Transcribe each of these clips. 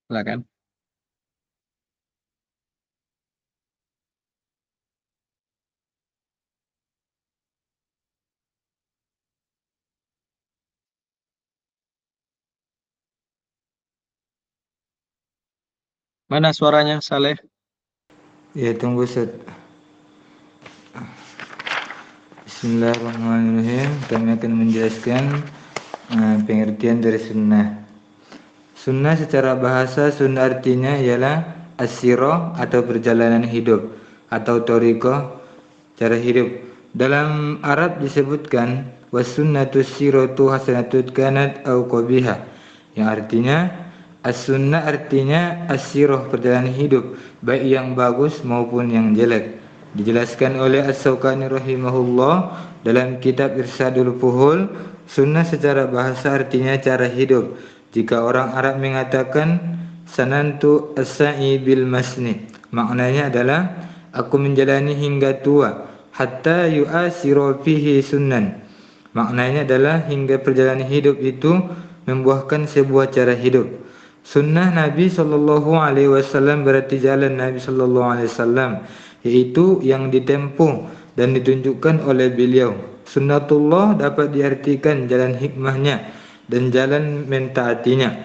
Silakan. Mana suaranya, Saleh? Ya, tunggu Ustaz. Bismillahirrahmanirrahim. Kami akan menjelaskan pengertian dari sunnah. Sunnah secara bahasa, sunnah artinya ialah as-sirah atau perjalanan hidup atau thariqah, cara hidup. Dalam Arab disebutkan was-sunnatu siratu hasanatut kanat au qabihah, yang artinya as-sunnah artinya as-sirah, perjalanan hidup, baik yang bagus maupun yang jelek. Dijelaskan oleh As-Sawqani rahimahullah dalam kitab Irsyadul Fuhul, sunnah secara bahasa artinya cara hidup. Jika orang Arab mengatakan sanantu as-sa'i bil masni, maknanya adalah aku menjalani hingga tua, hatta yu'asiru fihi sunnan. Maknanya adalah hingga perjalanan hidup itu membuahkan sebuah cara hidup. Sunnah Nabi sallallahu alaihi wasallam berarti jalan Nabi sallallahu alaihi wasallam, yaitu yang ditempuh dan ditunjukkan oleh beliau. Sunnatullah dapat diartikan jalan hikmahnya dan jalan mentaatinya.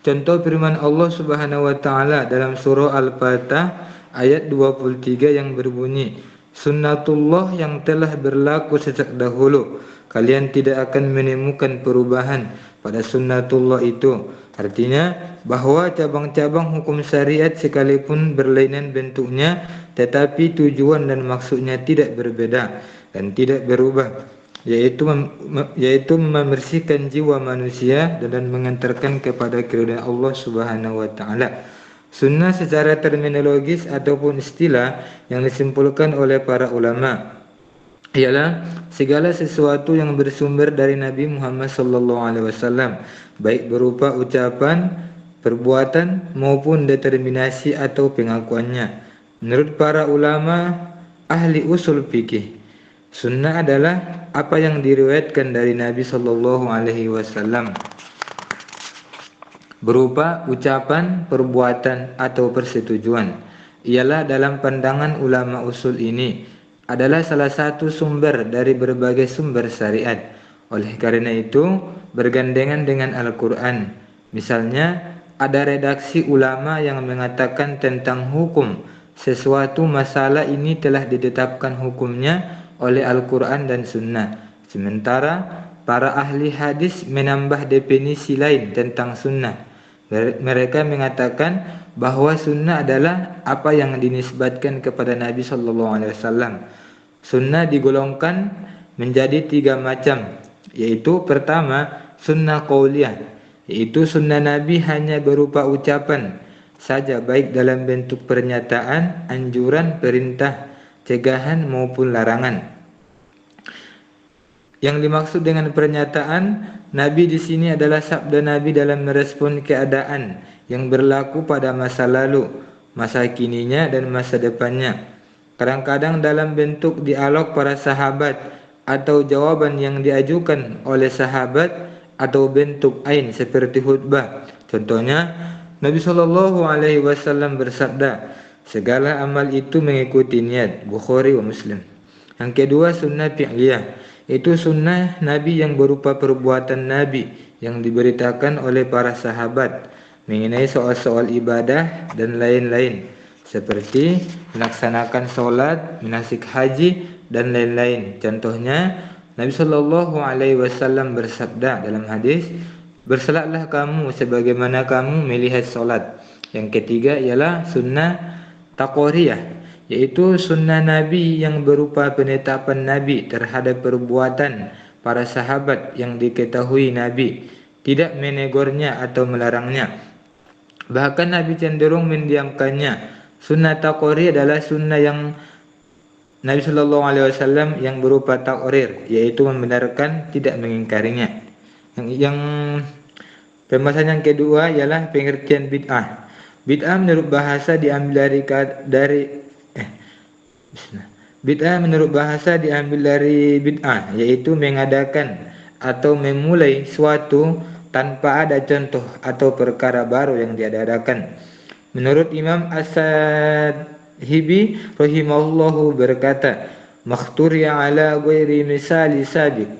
Contoh firman Allah Subhanahu wa taala dalam surah Al-Fatah ayat 23 yang berbunyi, Sunnatullah yang telah berlaku sejak dahulu, kalian tidak akan menemukan perubahan pada sunnatullah itu. Artinya bahwa cabang-cabang hukum syariat sekalipun berlainan bentuknya, tetapi tujuan dan maksudnya tidak berbeda dan tidak berubah, yaitu membersihkan jiwa manusia dan mengantarkan kepada keridhaan Allah Subhanahu wa taala. Sunnah secara terminologis ataupun istilah yang disimpulkan oleh para ulama ialah segala sesuatu yang bersumber dari Nabi Muhammad SAW, baik berupa ucapan, perbuatan maupun determinasi atau pengakuannya. Menurut para ulama ahli usul fikih, sunnah adalah apa yang diriwayatkan dari Nabi SAW berupa ucapan, perbuatan atau persetujuan. Ialah dalam pandangan ulama usul ini adalah salah satu sumber dari berbagai sumber syariat. Oleh karena itu, bergandengan dengan Al-Quran. Misalnya, ada redaksi ulama yang mengatakan tentang hukum sesuatu masalah ini telah ditetapkan hukumnya oleh Al-Quran dan Sunnah. Sementara para ahli hadis menambah definisi lain tentang sunnah. Mereka mengatakan bahwa sunnah adalah apa yang dinisbatkan kepada Nabi SAW. Sunnah digolongkan menjadi 3 macam, yaitu pertama sunnah qauliyah, yaitu sunnah Nabi hanya berupa ucapan saja, baik dalam bentuk pernyataan, anjuran, perintah, cegahan maupun larangan. Yang dimaksud dengan pernyataan Nabi di sini adalah sabda Nabi dalam merespon keadaan yang berlaku pada masa lalu, masa kininya dan masa depannya. Kadang-kadang dalam bentuk dialog para sahabat atau jawaban yang diajukan oleh sahabat atau bentuk ain seperti khutbah. Contohnya, Nabi Shallallahu alaihi wasallam bersabda, segala amal itu mengikuti niat. Bukhari wa Muslim. Yang kedua sunnah fi'liyah, itu sunnah Nabi yang berupa perbuatan Nabi yang diberitakan oleh para sahabat mengenai soal-soal ibadah dan lain-lain, seperti melaksanakan solat, manasik haji dan lain-lain. Contohnya, Nabi Shallallahu alaihi wasallam bersabda dalam hadis, bersalatlah kamu sebagaimana kamu melihat solat. Yang ketiga ialah sunnah taqoriyah, yaitu sunnah Nabi yang berupa penetapan Nabi terhadap perbuatan para sahabat yang diketahui Nabi tidak menegurnya atau melarangnya. Bahkan Nabi cenderung mendiamkannya. Sunnah taqrir adalah sunnah yang Nabi Shallallahu Alaihi Wasallam yang berupa takrir, yaitu membenarkan, tidak mengingkarinya. Yang pembahasan yang kedua ialah pengertian bid'ah. Bid'ah menurut bahasa diambil dari Bid'ah menurut bahasa diambil dari bid'ah, yaitu mengadakan atau memulai suatu tanpa ada contoh atau perkara baru yang diadakan. Menurut Imam As-Sadhibi rahimahullahu berkata, "Makhturiya ala ghairi misali sabiq."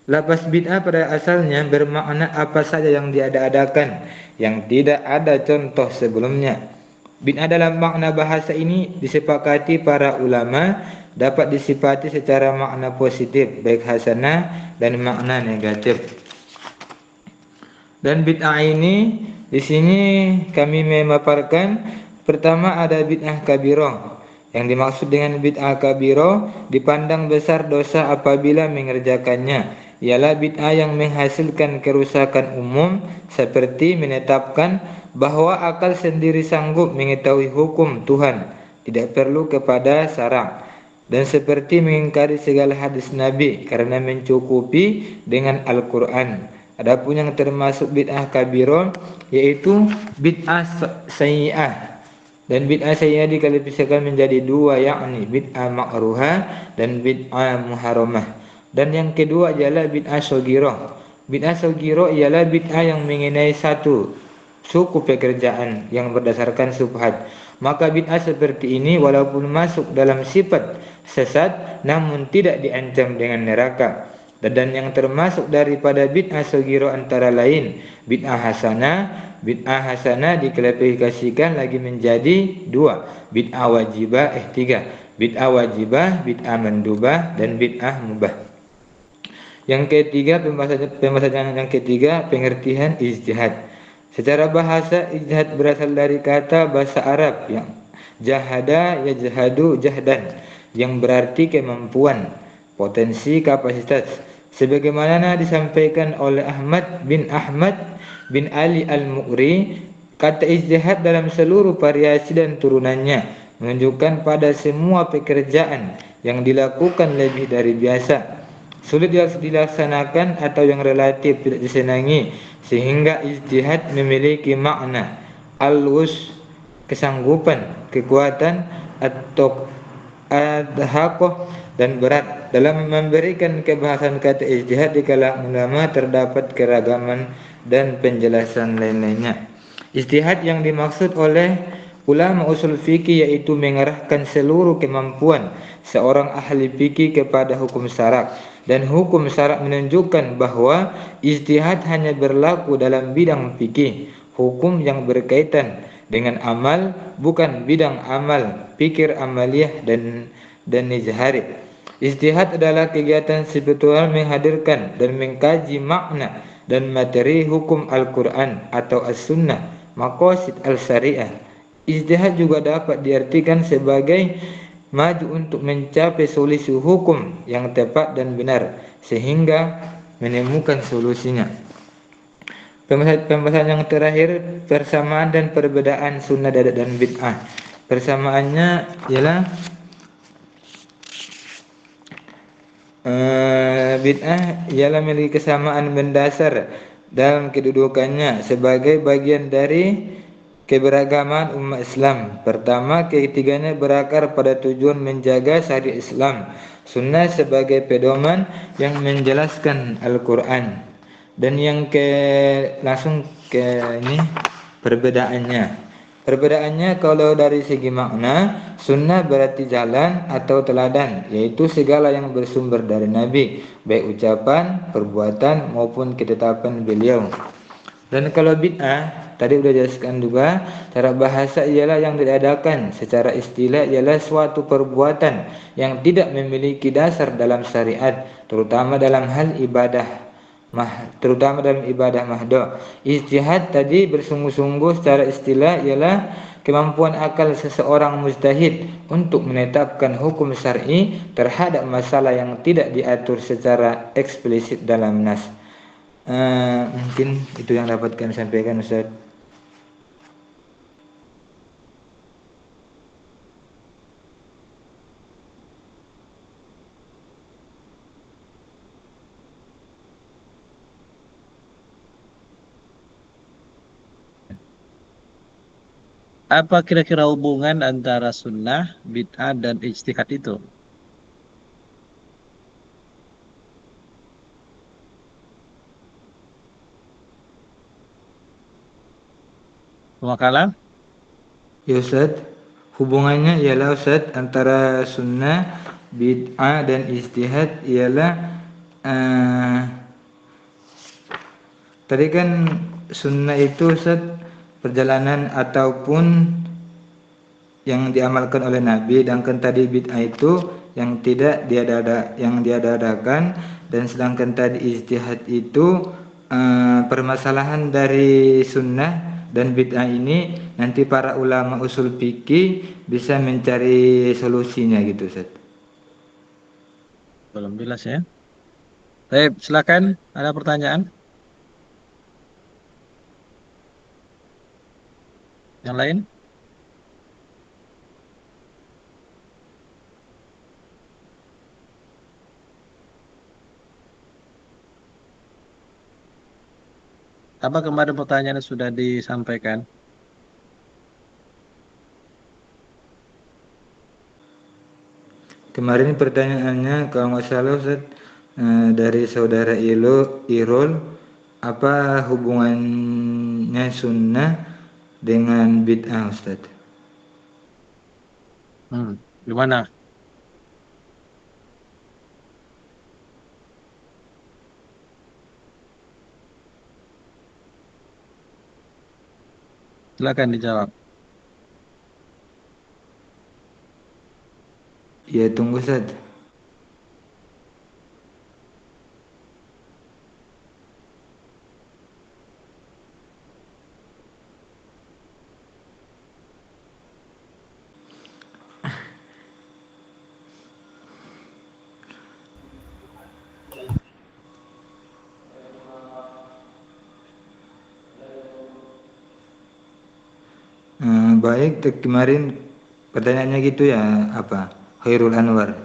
Lafaz bid'ah pada asalnya bermakna apa saja yang diada-adakan, yang tidak ada contoh sebelumnya. Bid'ah dalam makna bahasa ini disepakati para ulama dapat disifati secara makna positif, baik hasanah dan makna negatif. Dan bid'ah ini di sini kami memaparkan, pertama ada bid'ah kabirah. Yang dimaksud dengan bid'ah kabirah dipandang besar dosa apabila mengerjakannya, ialah bid'ah yang menghasilkan kerusakan umum seperti menetapkan bahwa akal sendiri sanggup mengetahui hukum Tuhan, tidak perlu kepada syara', dan seperti mengingkari segala hadis Nabi karena mencukupi dengan Al-Quran. Adapun yang termasuk bid'ah kabirah yaitu bid'ah sayyi'ah. Dan bid'ah sayyi'ah diklasifikasikan menjadi dua, yakni bid'ah makruhah dan bid'ah muharramah. Dan yang kedua ialah bid'ah shaghirah. Bid'ah shaghirah ialah bid'ah yang mengenai satu suku pekerjaan yang berdasarkan syubhat. Maka bid'ah seperti ini walaupun masuk dalam sifat sesat namun tidak diancam dengan neraka. Dan yang termasuk daripada bid'ah shaghirah antara lain bid'ah hasanah. Bid'ah hasanah diklasifikasikan lagi menjadi dua, bid'ah wajibah, tiga, bid'ah wajibah, bid'ah mandubah, dan bid'ah mubah. Yang ketiga, pembahasan yang ketiga, pengertian ijtihad. Secara bahasa, ijtihad berasal dari kata bahasa Arab yang jahada yajhadu jahdan, yang berarti kemampuan, potensi, kapasitas. Sebagaimana disampaikan oleh Ahmad bin Ali Al-Mu'ri, kata ijtihad dalam seluruh variasi dan turunannya menunjukkan pada semua pekerjaan yang dilakukan lebih dari biasa, sulit dilaksanakan atau yang relatif tidak disenangi, sehingga ijtihad memiliki makna al-wus, kesanggupan, kekuatan, atau adhaqah, dan berat. Dalam memberikan kebahasan kata ijtihad di kalangan ulama terdapat keragaman dan penjelasan lain-lainnya. Ijtihad yang dimaksud oleh ulama usul fikih yaitu mengarahkan seluruh kemampuan seorang ahli fikih kepada hukum syarak, dan hukum syarak menunjukkan bahwa ijtihad hanya berlaku dalam bidang fikih, hukum yang berkaitan dengan amal, bukan bidang amal, fikir amaliyah dan ijtihad. Ijtihad adalah kegiatan spiritual menghadirkan dan mengkaji makna dan materi hukum Al-Quran atau As-Sunnah, maqasid al-syariah. Ijtihad juga dapat diartikan sebagai maju untuk mencapai solusi hukum yang tepat dan benar sehingga menemukan solusinya. Pembahasan yang terakhir, persamaan dan perbedaan sunnah dan bid'ah. Persamaannya ialah bid'ah ialah memiliki kesamaan mendasar dalam kedudukannya sebagai bagian dari keberagaman umat Islam. Pertama, ketiganya berakar pada tujuan menjaga syariat Islam. Sunnah sebagai pedoman yang menjelaskan Al-Quran. Dan yang langsung ke ini perbedaannya. Perbedaannya kalau dari segi makna, sunnah berarti jalan atau teladan, yaitu segala yang bersumber dari Nabi, baik ucapan, perbuatan maupun ketetapan beliau. Dan kalau bid'ah, tadi sudah jelaskan juga, cara bahasa ialah yang diadakan, secara istilah ialah suatu perbuatan yang tidak memiliki dasar dalam syariat, terutama dalam hal ibadah. Terutama dalam ibadah mahdoh. Ijtihad tadi bersungguh-sungguh secara istilah ialah kemampuan akal seseorang mujtahid untuk menetapkan hukum syar'i terhadap masalah yang tidak diatur secara eksplisit dalam nas. Mungkin itu yang dapat kami sampaikan, Ustaz. Apa kira-kira hubungan antara sunnah, bid'ah, dan ijtihad itu? Pemakalan? Ya Ustaz, hubungannya ialah Ustaz antara sunnah, bid'ah dan ijtihad ialah eh, tadi kan sunnah itu Ustaz perjalanan ataupun yang diamalkan oleh Nabi, sedangkan tadi bid'ah itu yang tidak diadakan, dan sedangkan tadi ijtihad itu permasalahan dari sunnah dan bid'ah ini nanti para ulama usul fikih bisa mencari solusinya gitu Ustaz. Belum jelas ya. Baik, silakan. Ada pertanyaan? Yang lain? Apa kemarin pertanyaan yang sudah disampaikan? Kemarin pertanyaannya kalau nggak salah Ustaz dari saudara Irul, apa hubungannya sunnah dengan bid'ah Ustaz? Gimana? Silakan dijawab. Ya tunggu Ustaz. Baik, kemarin pertanyaannya gitu ya, apa? Khairul Anwar.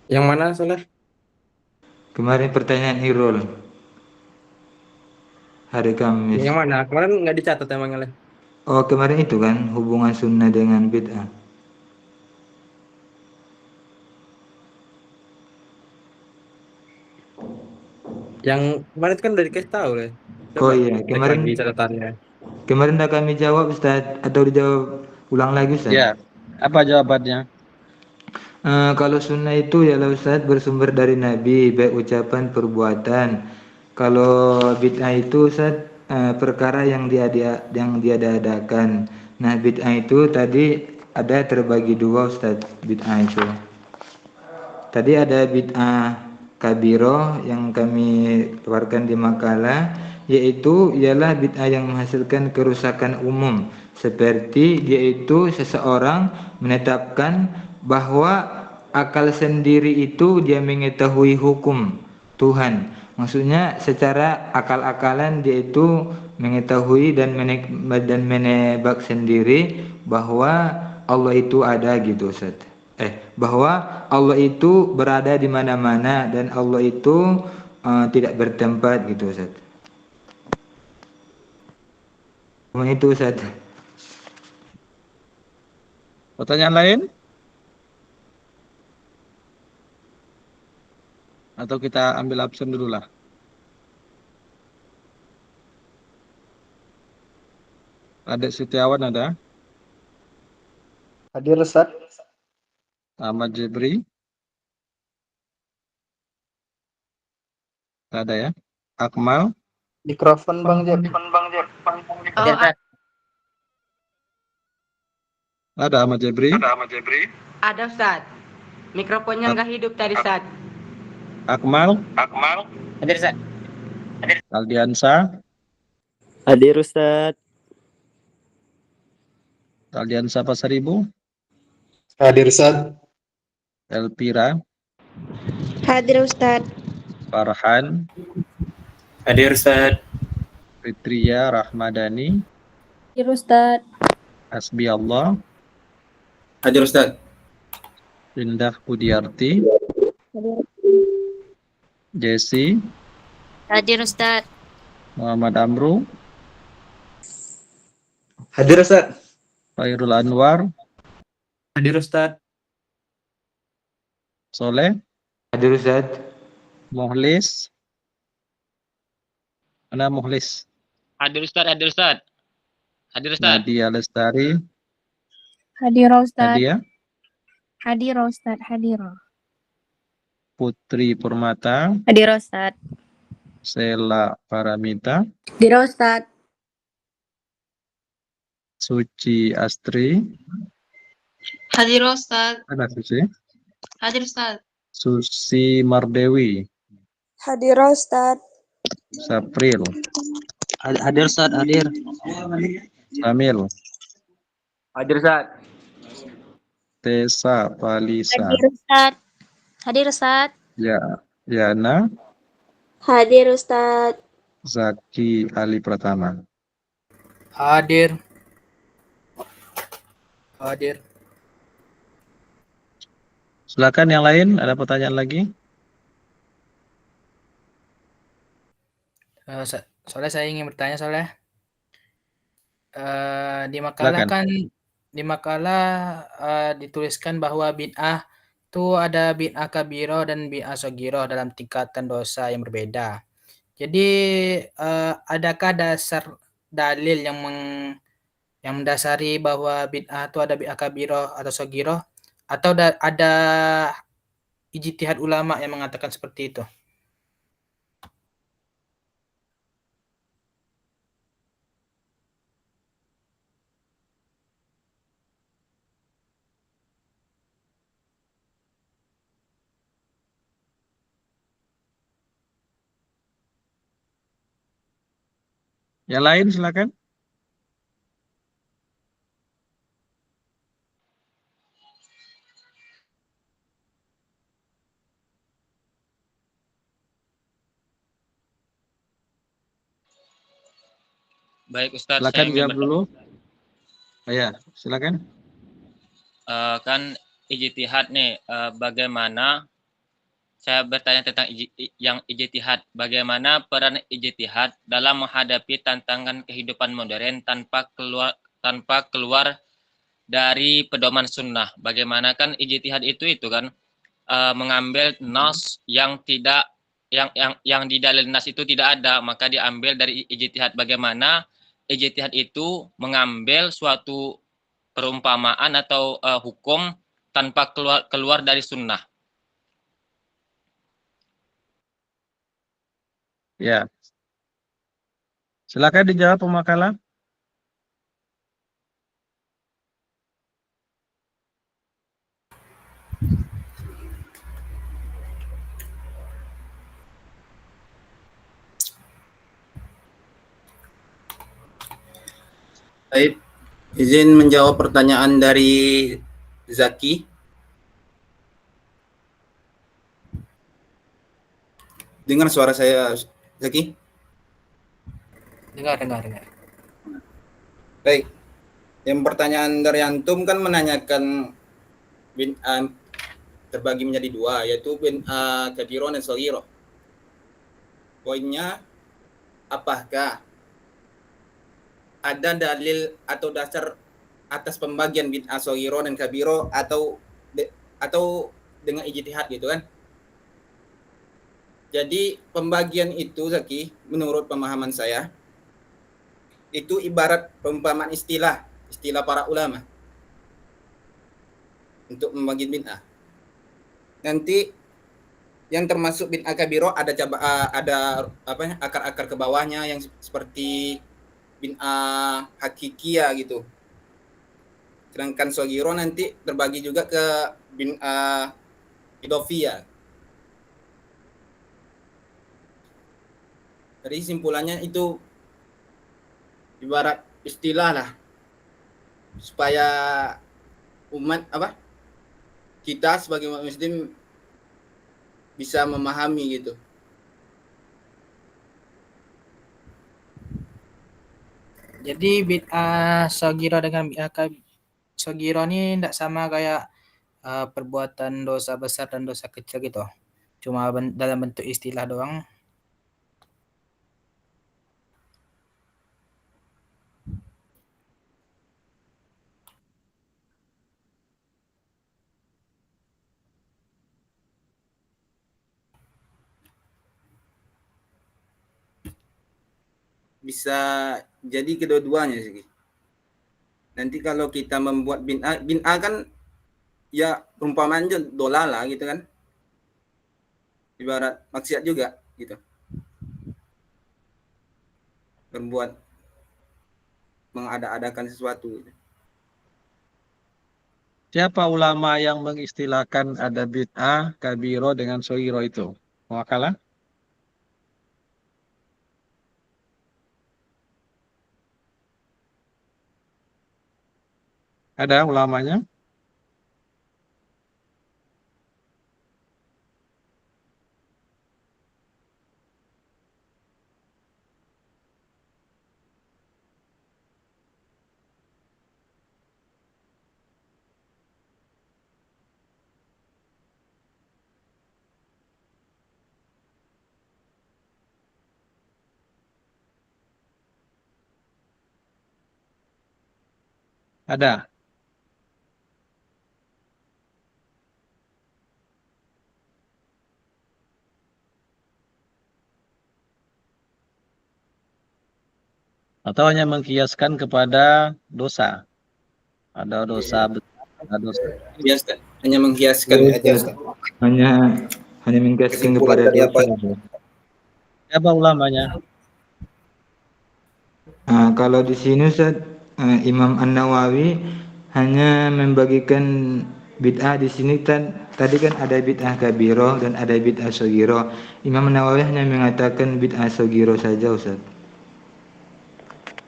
Yang mana Soleh? Kemarin pertanyaan Irul hari Kamis. Yang mana? Kemarin nggak dicatat emang Leh. Oh, kemarin itu kan hubungan sunnah dengan bid'ah. Yang kemarin itu kan udah dikasih tahu Leh. Oh Coba iya, cek lagi catatannya. kemarin udah kami jawab Ustaz, atau dijawab ulang lagi Ustaz? Ya, apa jawabannya? Kalau sunnah itu ya Ustaz bersumber dari Nabi, baik ucapan perbuatan. Kalau bid'ah itu Ustaz perkara yang diadakan. Nah, bid'ah itu tadi ada terbagi dua Ustaz, bid'ah itu. Tadi ada bid'ah kabiroh yang kami keluarkan di makalah, yaitu ialah bid'ah yang menghasilkan kerusakan umum, seperti yaitu seseorang menetapkan bahwa akal sendiri itu dia mengetahui hukum Tuhan. Maksudnya secara akal-akalan dia itu mengetahui dan menebak sendiri bahwa Allah itu ada gitu Ustaz. Bahwa Allah itu berada di mana-mana dan Allah itu tidak bertempat gitu Ustaz. Cuma itu Ustaz. Pertanyaan lain? Atau kita ambil absen dulu lah. Adik Setiawan ada? Hadir Ustaz. Ahmad Jebri? Ada ya? Akmal? Mikrofon Bang Jeb. Oh, Ada Ahmad Jebri? ada Ustaz. Mikrofonnya nggak hidup tadi Ustaz. Akmal? Hadir Ustaz. Aldiansa? Hadir Ustaz. Aldiansa Pasaribu? Hadir Ustaz. Elpira? Hadir Ustaz. Farhan? Hadir Ustaz. Fitria Rahmadani? Hadir Ustaz. Hasbi Allah? Hadir Ustaz. Indah Budiarti? Jesse? Hadir Ustaz. Muhammad Amru? Hadir Ustaz. Khairul Anwar? Hadir Ustaz. Soleh, Hadir Ustaz. Muhlis. Mana Muhlis? Hadir Ustaz, hadir Ustaz. Hadir Ustaz. Nadia Lestari, Hadir Ustad. Nadia. Hadir Ustad. Hadir. Putri Permata, Hadir Ustad. Sela Paramita, Hadir Ustad. Suci Astri, Hadir Ustaz. ada Suci, Hadir Ustaz. Susi Mardewi, Hadir Ustad. Sapril, Hadir Ustaz, hadir. Samil, Hadir Ustaz. Tesa Palisa, Ustad. Hadir Ustad. Ya, Yana, Hadir Ustad. Zaki Ali Pratama. Hadir. Hadir. Silakan yang lain, ada pertanyaan lagi? Soalnya saya ingin bertanya soalnya di makalah Silakan. kan dituliskan bahwa bid'ah itu ada bid'ah kabiro dan bid'ah sogiro dalam tingkatan dosa yang berbeda. Jadi adakah dasar dalil yang mendasari bahwa bid'ah itu ada bid'ah kabiro atau sogiro, atau ada ijtihad ulama yang mengatakan seperti itu? Yang lain silakan. Baik Ustadz, Silakan saya ingin jawab dulu. Oh, ya, silakan. Kan ijtihad nih, bagaimana saya bertanya tentang yang ijtihad, bagaimana peran ijtihad dalam menghadapi tantangan kehidupan modern tanpa keluar dari pedoman sunnah. Bagaimana kan ijtihad itu kan mengambil nas yang tidak yang di dalil nas itu tidak ada, maka diambil dari ijtihad. Bagaimana ijtihad itu mengambil suatu perumpamaan atau hukum tanpa keluar dari sunnah. Ya. Silakan dijawab pemakalah. Baik, izin menjawab pertanyaan dari Zaki. Dengar suara saya, Zaki? Dengar. Baik. Yang pertanyaan dari Antum kan menanyakan terbagi menjadi dua, yaitu kabiro dan sogiro. Poinnya, apakah ada dalil atau dasar atas pembagian bid'ah sogiro dan kabiro atau dengan ijtihad gitu kan? Jadi pembagian itu, Zaki, menurut pemahaman saya, itu ibarat perumpamaan istilah para ulama untuk membagi bid'ah. Nanti yang termasuk bid'ah kabiro ada akar-akar ke bawahnya yang seperti bid'ah hakikiyah gitu. Sedangkan sogiro nanti terbagi juga ke bid'ah idofiyah. Jadi simpulannya itu ibarat istilah lah supaya kita sebagai umat muslim bisa memahami gitu. Jadi bid'ah sogiro dengan bid'ah sogiro ini tidak sama kayak perbuatan dosa besar dan dosa kecil gitu. Cuma dalam bentuk istilah doang. bisa jadi kedua-duanya sih. Nanti kalau kita membuat bid'ah kan ya perumpamaan dolala gitu kan. Ibarat maksiat juga gitu. Berbuat mengada-adakan sesuatu gitu. Siapa ulama yang mengistilahkan ada bid'ah, kabiro dengan soiro itu? Mewakalah? Ada ulamanya? Ada. Atau hanya mengkiaskan kepada dosa. Ada dosa besar, ada dosa. Ya, Ustaz. Hanya menghiaskan Ya, aja, Ustaz. Ustaz. Hanya mengkiaskan Kesimpulan kepada dari dosa. apa? Siapa ulamanya? Kalau di sini Ustaz, Imam An-Nawawi hanya membagikan bid'ah di sini tadi kan ada bid'ah kabiro dan ada bid'ah sogiro. Imam An-Nawawi hanya mengatakan bid'ah sogiro saja Ustaz.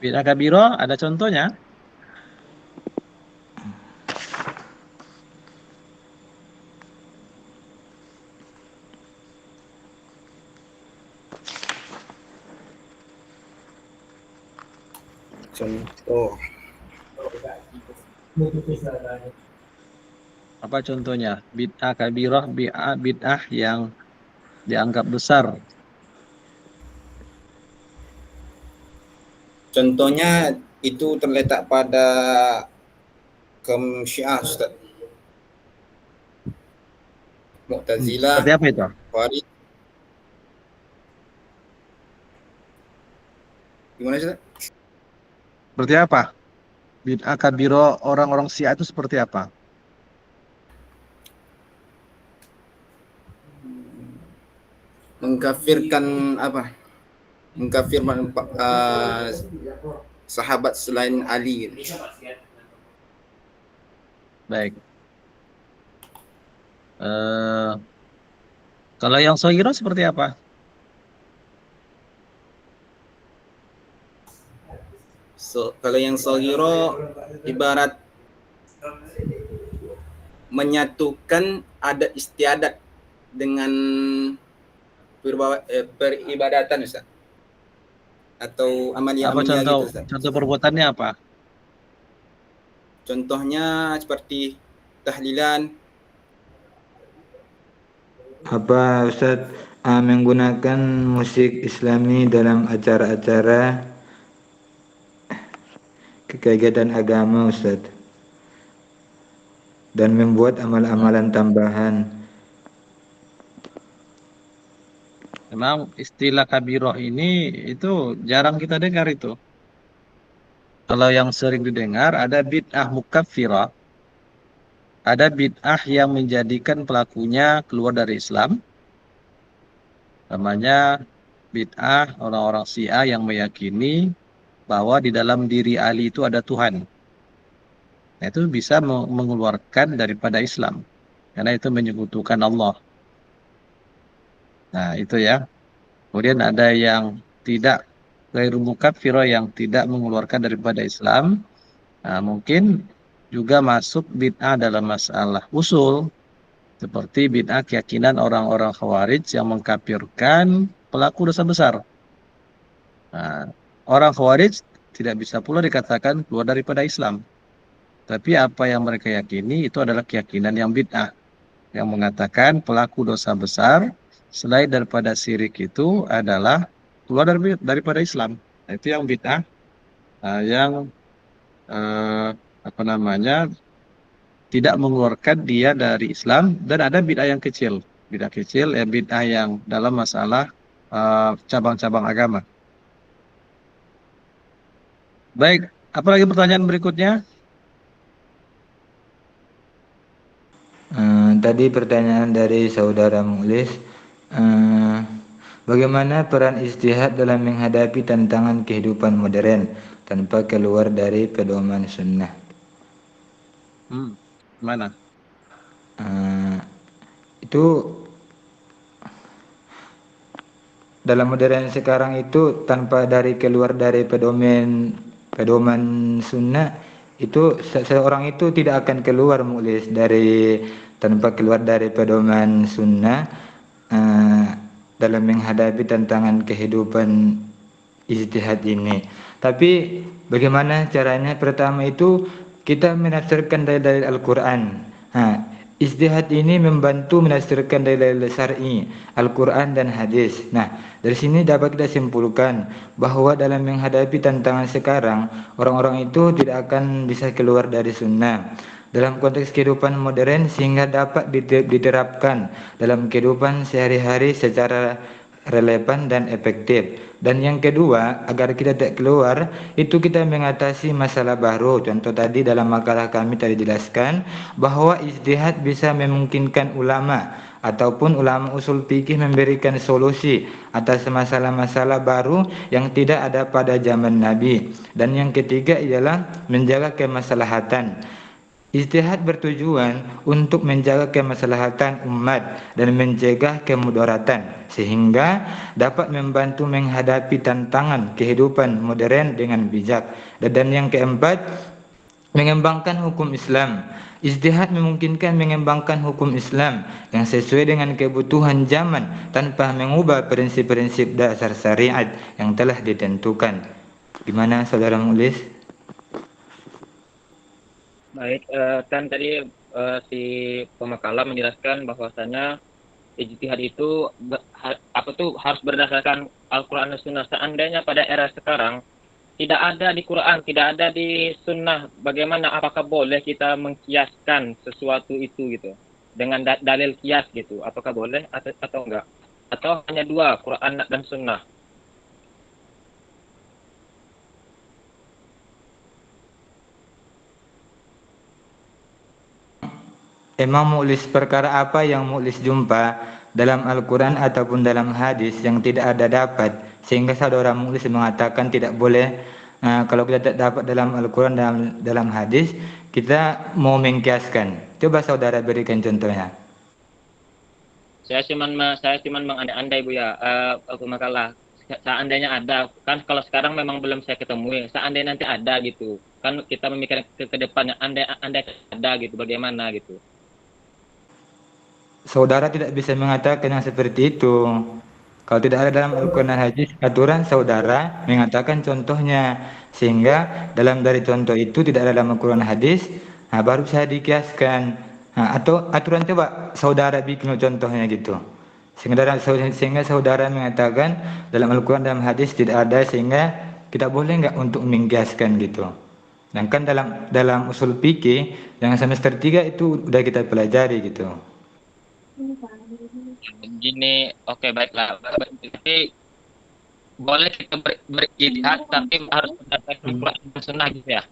Bid'ah kabiro ada contohnya? Contoh. Apa contohnya? Bid'ah kabiroh, bid'ah yang dianggap besar. Contohnya itu terletak pada kaum Syiah, Ustaz. Mu'tazilah, Seperti apa itu? Khawarij. Gimana, Ustaz? Seperti apa? Bid'ah kabiro orang-orang Syiah itu seperti apa? Mengkafirkan apa? Mengkafirkan sahabat selain Ali gitu. Baik. Kalau yang sogiro seperti apa? Kalau yang sogiro ibarat menyatukan adat istiadat dengan peribadatan, Ustaz. Atau amalia Apa contoh gitu, Ustaz. contoh perbuatannya apa? Contohnya seperti tahlilan. Apa Ustaz menggunakan musik Islami dalam acara-acara kegiatan agama Ustaz, dan membuat amalan-amalan tambahan. Memang istilah kabiroh ini itu jarang kita dengar itu. Kalau yang sering didengar ada bid'ah mukaffirah, ada bid'ah yang menjadikan pelakunya keluar dari Islam. Namanya bid'ah orang-orang Syiah yang meyakini bahwa di dalam diri Ali itu ada Tuhan. Nah, itu bisa mengeluarkan daripada Islam, karena itu menyekutukan Allah. Nah, itu ya. Kemudian ada yang tidak ghairu mukaffirah, yang tidak mengeluarkan daripada Islam. Nah, mungkin juga masuk bid'ah dalam masalah usul, seperti bid'ah keyakinan orang-orang Khawarij yang mengkafirkan pelaku dosa besar. Nah, orang Khawarij tidak bisa pula dikatakan keluar daripada Islam. Tapi apa yang mereka yakini itu adalah keyakinan yang bid'ah, yang mengatakan pelaku dosa besar selain daripada syirik itu adalah keluar daripada Islam. Nah, itu yang bid'ah yang tidak mengeluarkan dia dari Islam. Dan ada bid'ah yang kecil, bid'ah yang dalam masalah cabang-cabang agama. Baik, apa lagi pertanyaan berikutnya? Tadi pertanyaan dari saudara Mulis, bagaimana peran ijtihad dalam menghadapi tantangan kehidupan modern tanpa keluar dari pedoman sunnah? Mana? Itu dalam modern sekarang itu tanpa keluar dari pedoman sunnah, itu seorang itu tidak akan keluar Mulis tanpa keluar dari pedoman sunnah dalam menghadapi tantangan kehidupan ijtihad ini. Tapi bagaimana caranya? Pertama itu kita menafsirkan dari Al-Quran. Ijtihad ini membantu menafsirkan dalil syar'i, Al-Quran dan hadis. Nah, dari sini dapat kita simpulkan bahwa dalam menghadapi tantangan sekarang, orang-orang itu tidak akan bisa keluar dari sunnah dalam konteks kehidupan modern sehingga dapat diterapkan dalam kehidupan sehari-hari secara relevan dan efektif. Dan yang kedua, agar kita tidak keluar, itu kita mengatasi masalah baru. Contoh tadi dalam makalah kami tadi jelaskan bahwa ijtihad bisa memungkinkan ulama ataupun ulama usul fikih memberikan solusi atas masalah-masalah baru yang tidak ada pada zaman Nabi. Dan yang ketiga ialah menjaga kemaslahatan. Ijtihad bertujuan untuk menjaga kemaslahatan umat dan mencegah kemudaratan sehingga dapat membantu menghadapi tantangan kehidupan modern dengan bijak. Dan yang keempat, mengembangkan hukum Islam. Ijtihad memungkinkan mengembangkan hukum Islam yang sesuai dengan kebutuhan zaman tanpa mengubah prinsip-prinsip dasar syariat yang telah ditentukan. Gimana saudara Mulis? Baik, kan tadi si pemakalah menjelaskan bahwasanya ijtihad itu harus berdasarkan Al-Quran dan Sunnah. Seandainya pada era sekarang tidak ada di Quran, tidak ada di Sunnah, bagaimana, apakah boleh kita mengkiaskan sesuatu itu gitu dengan dalil kias gitu? Apakah boleh atau enggak? Atau hanya dua, Quran dan Sunnah? Emang Mu'lis perkara apa yang Mu'lis jumpa dalam Al-Quran ataupun dalam hadis yang tidak ada dapat sehingga saudara Mu'lis mengatakan tidak boleh kalau kita tidak dapat dalam Al-Quran dalam hadis kita mau mengkiaskan. Coba saudara berikan contohnya. Saya cuman mengandai-andai Bu ya, aku makalah. Seandainya ada, kan kalau sekarang memang belum saya ketemui. Seandainya nanti ada gitu, kan kita memikirkan ke depannya. Andai ada gitu, bagaimana gitu. Saudara tidak bisa mengatakan yang seperti itu. Kalau tidak ada dalam Al-Quran dan hadis, aturan saudara mengatakan contohnya. Sehingga dari contoh itu tidak ada dalam Al-Quran dan hadis, baru saya dikiaskan. Atau aturan coba saudara bikin contohnya gitu. Sehingga saudara mengatakan dalam Al-Quran dan hadis tidak ada, sehingga kita boleh nggak untuk mengkiaskan gitu. Dan kan dalam usul fikih yang semester 3 itu udah kita pelajari gitu. Gini, oke, baiklah. Tapi boleh kita berijtihad tapi harus berdasarkan Al-Quran dan Sunnah gitu ya?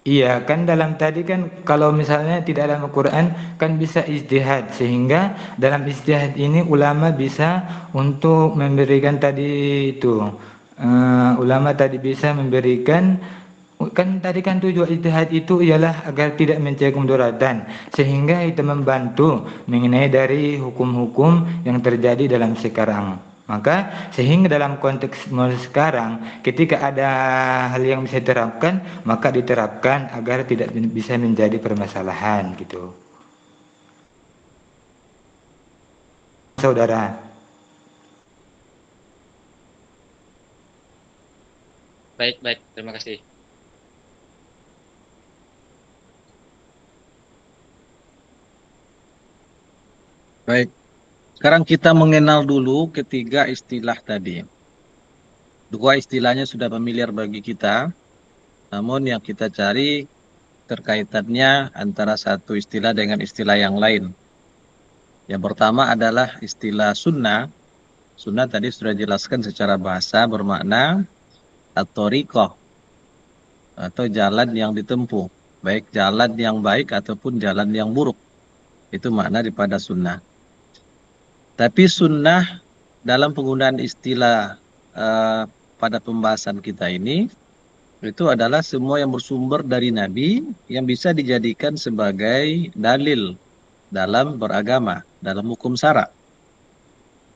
Iya, kan dalam tadi kan kalau misalnya tidak dalam Al-Quran kan bisa ijtihad, sehingga dalam ijtihad ini ulama bisa untuk memberikan tadi itu ulama tadi bisa memberikan, kan tadi kan tujuan ijtihad itu ialah agar tidak mencegah kemudaratan, sehingga itu membantu mengenai dari hukum-hukum yang terjadi dalam sekarang. Maka sehingga dalam konteks sekarang ketika ada hal yang bisa diterapkan, maka diterapkan agar tidak bisa menjadi permasalahan gitu. Saudara. Baik, terima kasih. Baik. Sekarang kita mengenal dulu ketiga istilah tadi. Dua istilahnya sudah familiar bagi kita, namun yang kita cari terkaitannya antara satu istilah dengan istilah yang lain. Yang pertama adalah istilah sunnah. Sunnah tadi sudah dijelaskan secara bahasa bermakna at-thariqah, atau jalan yang ditempuh, baik jalan yang baik ataupun jalan yang buruk. Itu makna daripada sunnah. Tapi sunnah dalam penggunaan istilah pada pembahasan kita ini, itu adalah semua yang bersumber dari Nabi yang bisa dijadikan sebagai dalil dalam beragama, dalam hukum syara.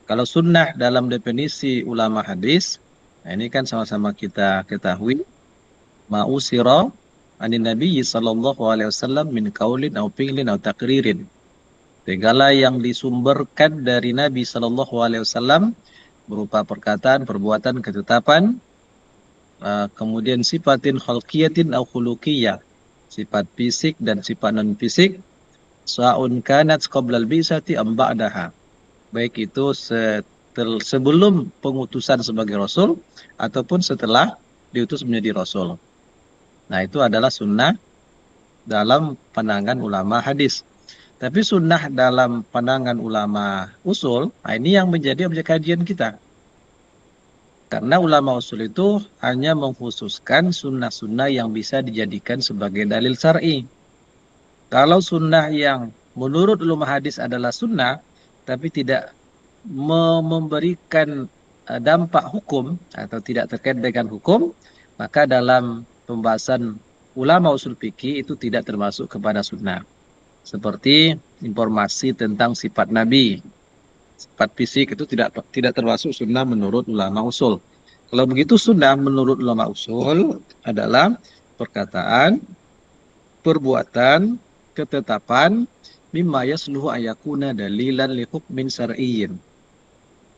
Kalau sunnah dalam definisi ulama hadis, nah ini kan sama-sama kita ketahui, ma'usira anin Nabi sallallahu alaihi wasallam min qaulin aw fi'lin aw taqririn. Segala yang disumberkan dari Nabi sallallahu alaihi wasallam berupa perkataan, perbuatan, ketetapan, kemudian sifatin khalqiyatin aw khuluqiyah, sifat fisik dan sifat non fisik, sa'un kanat qablal bi'sati am ba'daha, baik itu sebelum pengutusan sebagai rasul ataupun setelah diutus menjadi rasul. Nah, itu adalah sunnah dalam pandangan ulama hadis. Tapi sunnah dalam pandangan ulama usul, nah ini yang menjadi objek kajian kita. Karena ulama usul itu hanya mengkhususkan sunnah-sunnah yang bisa dijadikan sebagai dalil syar'i. Kalau sunnah yang menurut ulama hadis adalah sunnah, tapi tidak memberikan dampak hukum atau tidak terkait dengan hukum, maka dalam pembahasan ulama usul fikih itu tidak termasuk kepada sunnah. Seperti informasi tentang sifat Nabi, sifat fisik itu tidak termasuk sunnah menurut ulama usul. Kalau begitu sunnah menurut ulama usul adalah perkataan, perbuatan, ketetapan, mimma yasluhu ayakuna dalilan li hukmin syar'iyyin.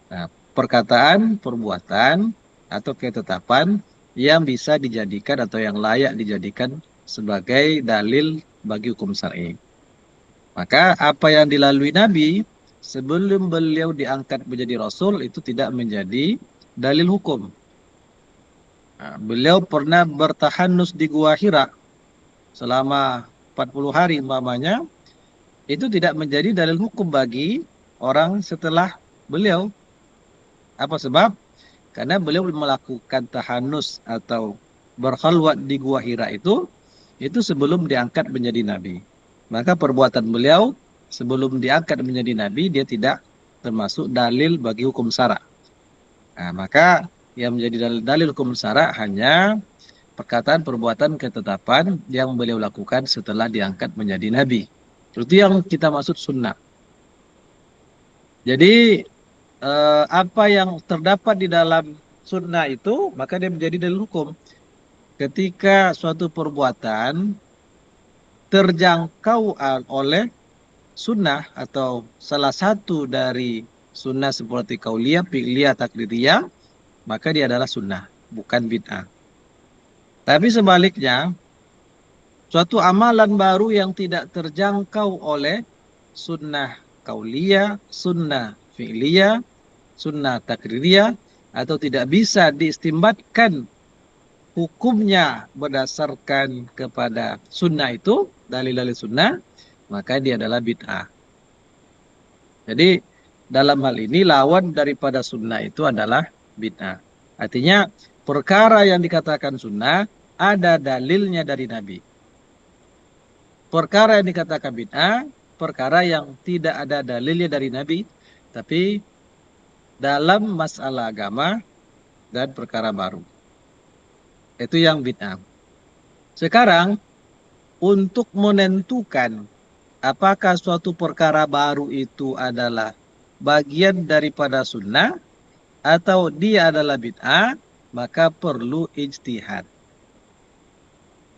Nah, perkataan, perbuatan, atau ketetapan yang bisa dijadikan atau yang layak dijadikan sebagai dalil bagi hukum syar'i. Maka apa yang dilalui Nabi sebelum beliau diangkat menjadi Rasul itu tidak menjadi dalil hukum. Nah, beliau pernah bertahanus di Gua Hira selama 40 hari umpamanya, itu tidak menjadi dalil hukum bagi orang setelah beliau. Apa sebab? Karena beliau melakukan tahanus atau berkhalwat di Gua Hira itu sebelum diangkat menjadi Nabi. Maka perbuatan beliau sebelum diangkat menjadi Nabi, dia tidak termasuk dalil bagi hukum syara. Nah, maka yang menjadi dalil hukum syara hanya perkataan, perbuatan, ketetapan yang beliau lakukan setelah diangkat menjadi Nabi. Itu yang kita maksud sunnah. Jadi apa yang terdapat di dalam sunnah itu, maka dia menjadi dalil hukum. Ketika suatu perbuatan terjangkau oleh sunnah atau salah satu dari sunnah seperti qauliyah, fi'liyah, takririyah, maka dia adalah sunnah, bukan bid'ah. Tapi sebaliknya, suatu amalan baru yang tidak terjangkau oleh sunnah qauliyah, sunnah fi'liyah, sunnah takririyah, atau tidak bisa diistimbatkan hukumnya berdasarkan kepada sunnah itu, dalil-dalil sunnah, maka dia adalah bid'ah. Jadi dalam hal ini lawan daripada sunnah itu adalah bid'ah. Artinya perkara yang dikatakan sunnah ada dalilnya dari Nabi. Perkara yang dikatakan bid'ah, perkara yang tidak ada dalilnya dari Nabi, tapi dalam masalah agama dan perkara baru. Itu yang bid'ah. Sekarang, untuk menentukan apakah suatu perkara baru itu adalah bagian daripada sunnah atau dia adalah bid'ah, maka perlu ijtihad.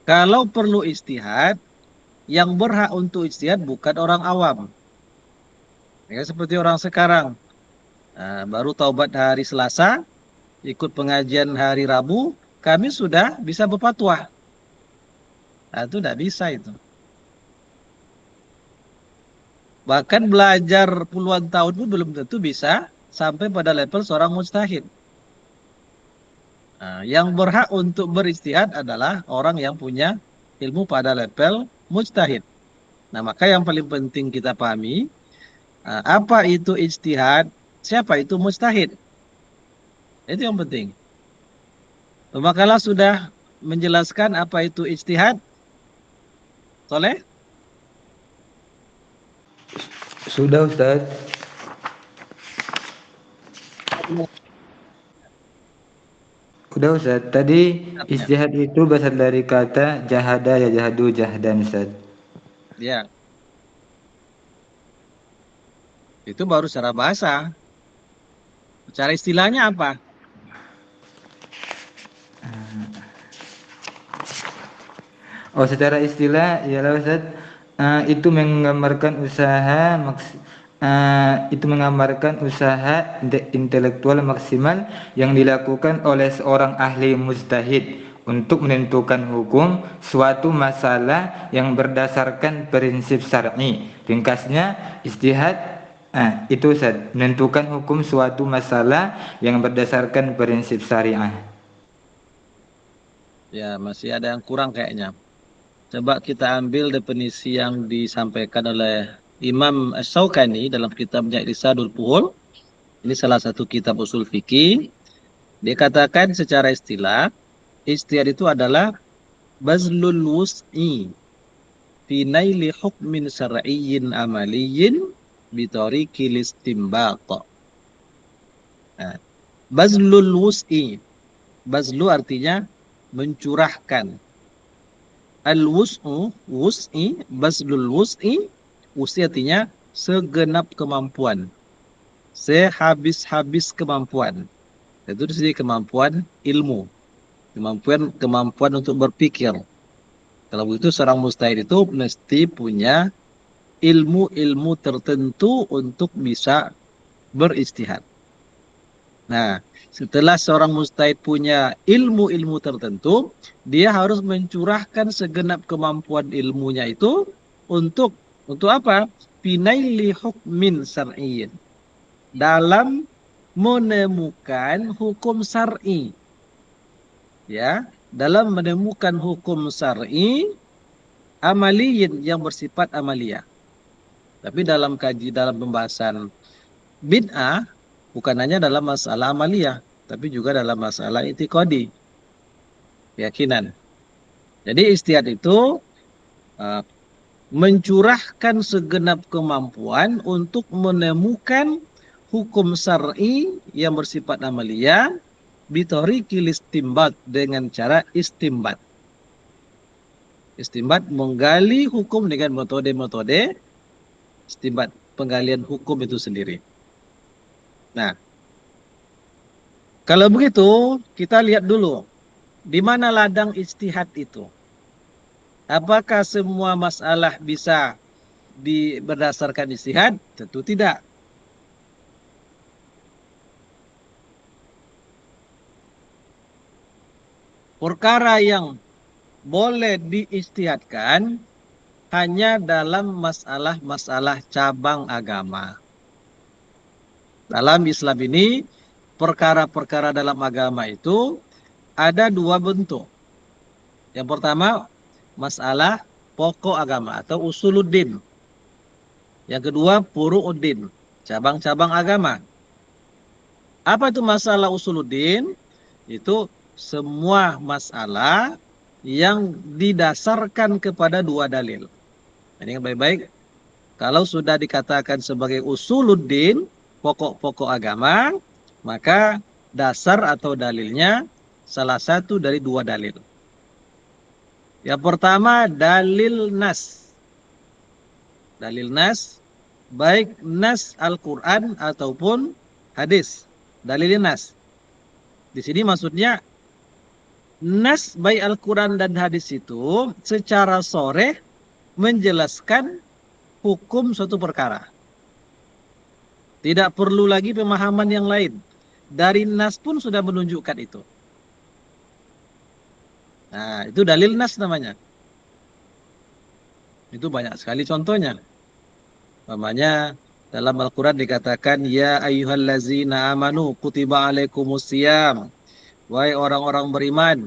Kalau perlu ijtihad, yang berhak untuk ijtihad bukan orang awam. Ya, seperti orang sekarang. Baru taubat hari Selasa, ikut pengajian hari Rabu, kami sudah bisa berfatwa. Nah, itu tidak bisa itu. Bahkan belajar puluhan tahun pun belum tentu bisa sampai pada level seorang mujtahid. Yang berhak untuk beristihad adalah orang yang punya ilmu pada level mujtahid. Nah, maka yang paling penting kita pahami, apa itu ijtihad, siapa itu mujtahid. Itu yang penting. Makalah sudah menjelaskan apa itu ijtihad? Soleh? Sudah Ustaz. Udah Ustaz. Tadi ijtihad itu berasal dari kata jahada ya jahadu jahdan Ustaz. Ya. Itu baru secara bahasa. Secara istilahnya apa? Oh, secara istilah ialah Ustaz, itu menggambarkan usaha intelektual maksimal yang dilakukan oleh seorang ahli mujtahid untuk menentukan hukum suatu masalah yang berdasarkan prinsip syar'i. Ringkasnya, ijtihad itu Ustaz, menentukan hukum suatu masalah yang berdasarkan prinsip syariah. Ya, masih ada yang kurang kayaknya. Coba kita ambil definisi yang disampaikan oleh Imam Asy-Syaukani dalam kitabnya Irsyadul Fuhul. Ini salah satu kitab usul fikih. Dia katakan secara istilah, ijtihad itu adalah bazlul wus'i fi naili hukmin syar'iyyin amaliyyin bi tariqil istinbat. Nah, bazlul wus'i. Bazlu artinya mencurahkan. Al-wus'u, wus'i, bazlul wus'i, wus'i artinya segenap kemampuan. Sehabis-habis kemampuan. Itu disini kemampuan ilmu. Kemampuan untuk berpikir. Kalau begitu seorang mujtahid itu mesti punya ilmu-ilmu tertentu untuk bisa beristihad. Nah, setelah seorang mujtahid punya ilmu-ilmu tertentu, dia harus mencurahkan segenap kemampuan ilmunya itu untuk apa? Finaili hukmin syar'iyyin. Dalam menemukan hukum syar'i. Ya, dalam menemukan hukum syar'i amaliyin yang bersifat amaliyah. Tapi dalam pembahasan bid'ah bukan hanya dalam masalah amaliyah, tapi juga dalam masalah i'tiqadi, keyakinan. Jadi ijtihad itu mencurahkan segenap kemampuan untuk menemukan hukum syar'i yang bersifat amaliyah bitoriqil istinbat, dengan cara istinbat. Istinbat menggali hukum dengan metode-metode istinbat, penggalian hukum itu sendiri. Nah, kalau begitu kita lihat dulu di mana ladang ijtihad itu. Apakah semua masalah bisa berdasarkan ijtihad? Tentu tidak. Perkara yang boleh diijtihadkan hanya dalam masalah-masalah cabang agama. Dalam Islam ini, perkara-perkara dalam agama itu ada dua bentuk. Yang pertama, masalah pokok agama atau usuluddin. Yang kedua, furu'uddin, cabang-cabang agama. Apa itu masalah usuluddin? Itu semua masalah yang didasarkan kepada dua dalil. Ini baik-baik. Kalau sudah dikatakan sebagai usuluddin, pokok-pokok agama, maka dasar atau dalilnya salah satu dari dua dalil. Yang pertama, dalil nas. Dalil nas, baik nas Al-Quran ataupun hadis. Dalil nas. Di sini maksudnya, nas baik Al-Quran dan hadis itu secara sharih menjelaskan hukum suatu perkara. Tidak perlu lagi pemahaman yang lain. Dari nas pun sudah menunjukkan itu. Nah, itu dalil nas namanya. Itu banyak sekali contohnya. Namanya dalam Al-Quran dikatakan, ya ayyuhallazina amanu kutiba alaikumusiyam. Wahai orang-orang beriman,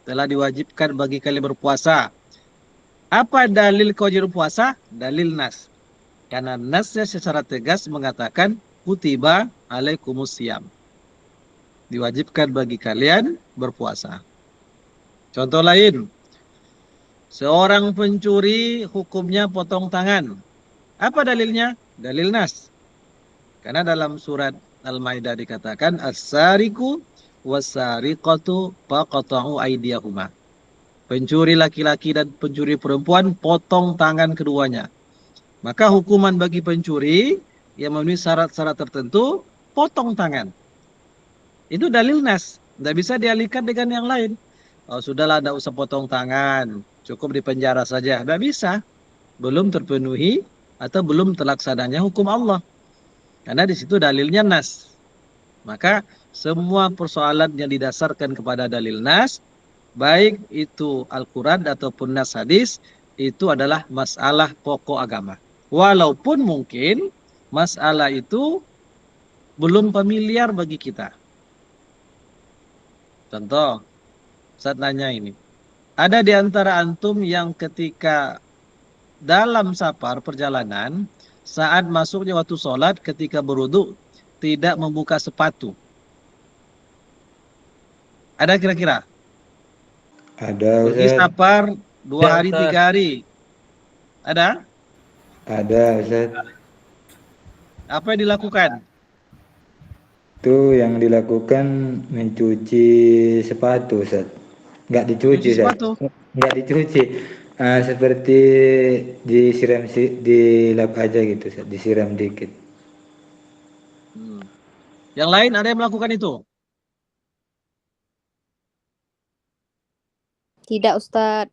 telah diwajibkan bagi kalian berpuasa. Apa dalil kewajiban puasa? Dalil nas. Karena nasnya secara tegas mengatakan kutiba alaikumusiyam. Diwajibkan bagi kalian berpuasa. Contoh lain, seorang pencuri hukumnya potong tangan. Apa dalilnya? Dalil nas. Karena dalam surat Al-Maidah dikatakan as-sariqu was-sariqatu faqata'u aydiyahuma. Pencuri laki-laki dan pencuri perempuan potong tangan keduanya. Maka hukuman bagi pencuri yang memenuhi syarat-syarat tertentu potong tangan. Itu dalil nas. Tidak bisa dialihkan dengan yang lain. Oh, sudahlah, tidak usah potong tangan. Cukup dipenjara saja. Tidak bisa. Belum terpenuhi atau belum terlaksananya hukum Allah. Karena di situ dalilnya nas. Maka semua persoalan yang didasarkan kepada dalil nas, baik itu Al-Quran ataupun nas hadis, itu adalah masalah pokok agama. Walaupun mungkin masalah itu belum familiar bagi kita. Contoh, Ustaz nanya ini. Ada di antara antum yang ketika dalam safar perjalanan, saat masuknya waktu sholat, ketika berwudu, tidak membuka sepatu. Ada kira-kira? Ada, Pergi Ustaz. safar 2 Ya, hari, Ustaz. 3 hari. Ada? Ada, Ustaz. Apa yang dilakukan? Itu yang dilakukan mencuci sepatu, Ustaz. Nggak dicuci, Cuci Ustaz. sepatu. Nggak dicuci. Seperti disiram, dilap aja gitu, Ustaz. Disiram dikit. Yang lain ada yang melakukan itu? Tidak, Ustaz.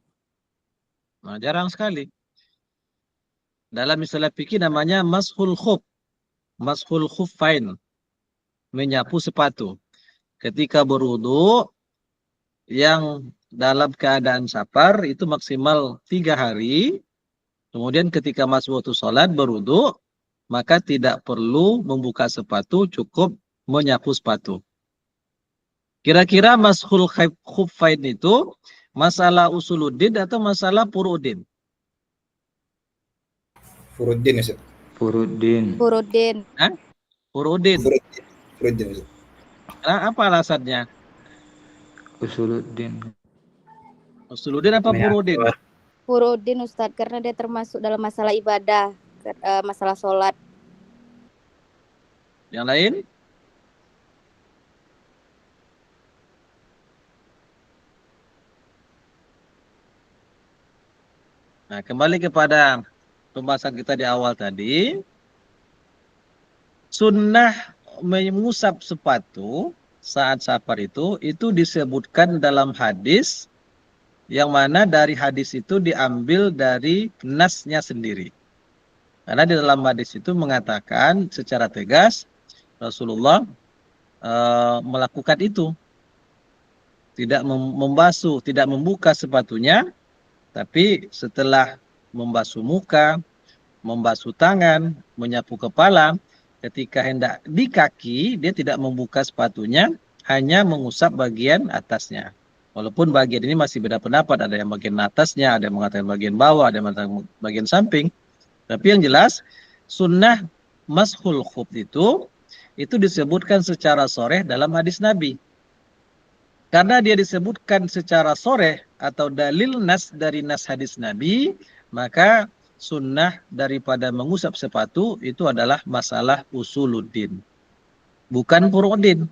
Nah, jarang sekali. Dalam istilah fikih namanya mashul khuf. Mashul khuffain. Menyapu sepatu. Ketika berwudu, yang dalam keadaan safar itu maksimal 3 hari. Kemudian ketika masuk waktu sholat berwudu, maka tidak perlu membuka sepatu, cukup menyapu sepatu. Kira-kira mashul khuffain itu masalah usuluddin atau masalah furuddin? Furuddin, Ustaz. Furuddin. Furuddin. Hah? Furuddin. Furuddin, Ustaz. Nah, apa alasannya? Usuluddin. Usuluddin apa furuddin? Furuddin, Ustaz, karena dia termasuk dalam masalah ibadah, masalah sholat. Yang lain? Nah, kembali kepada pembahasan kita di awal tadi. Sunnah mengusap sepatu saat safar itu disebutkan dalam hadis yang mana dari hadis itu diambil dari nasnya sendiri. Karena di dalam hadis itu mengatakan secara tegas Rasulullah melakukan itu. Tidak membasuh, tidak membuka sepatunya, tapi setelah membasuh muka, membasuh tangan, menyapu kepala, ketika hendak di kaki, dia tidak membuka sepatunya, hanya mengusap bagian atasnya. Walaupun bagian ini masih beda pendapat, ada yang bagian atasnya, ada yang mengatakan bagian bawah, ada yang mengatakan bagian samping. Tapi yang jelas, sunnah mashul khuf itu disebutkan secara soreh dalam hadis Nabi. Karena dia disebutkan secara soreh atau dalil nas dari nas hadis Nabi, maka sunnah daripada mengusap sepatu itu adalah masalah usuluddin, bukan furu'uddin.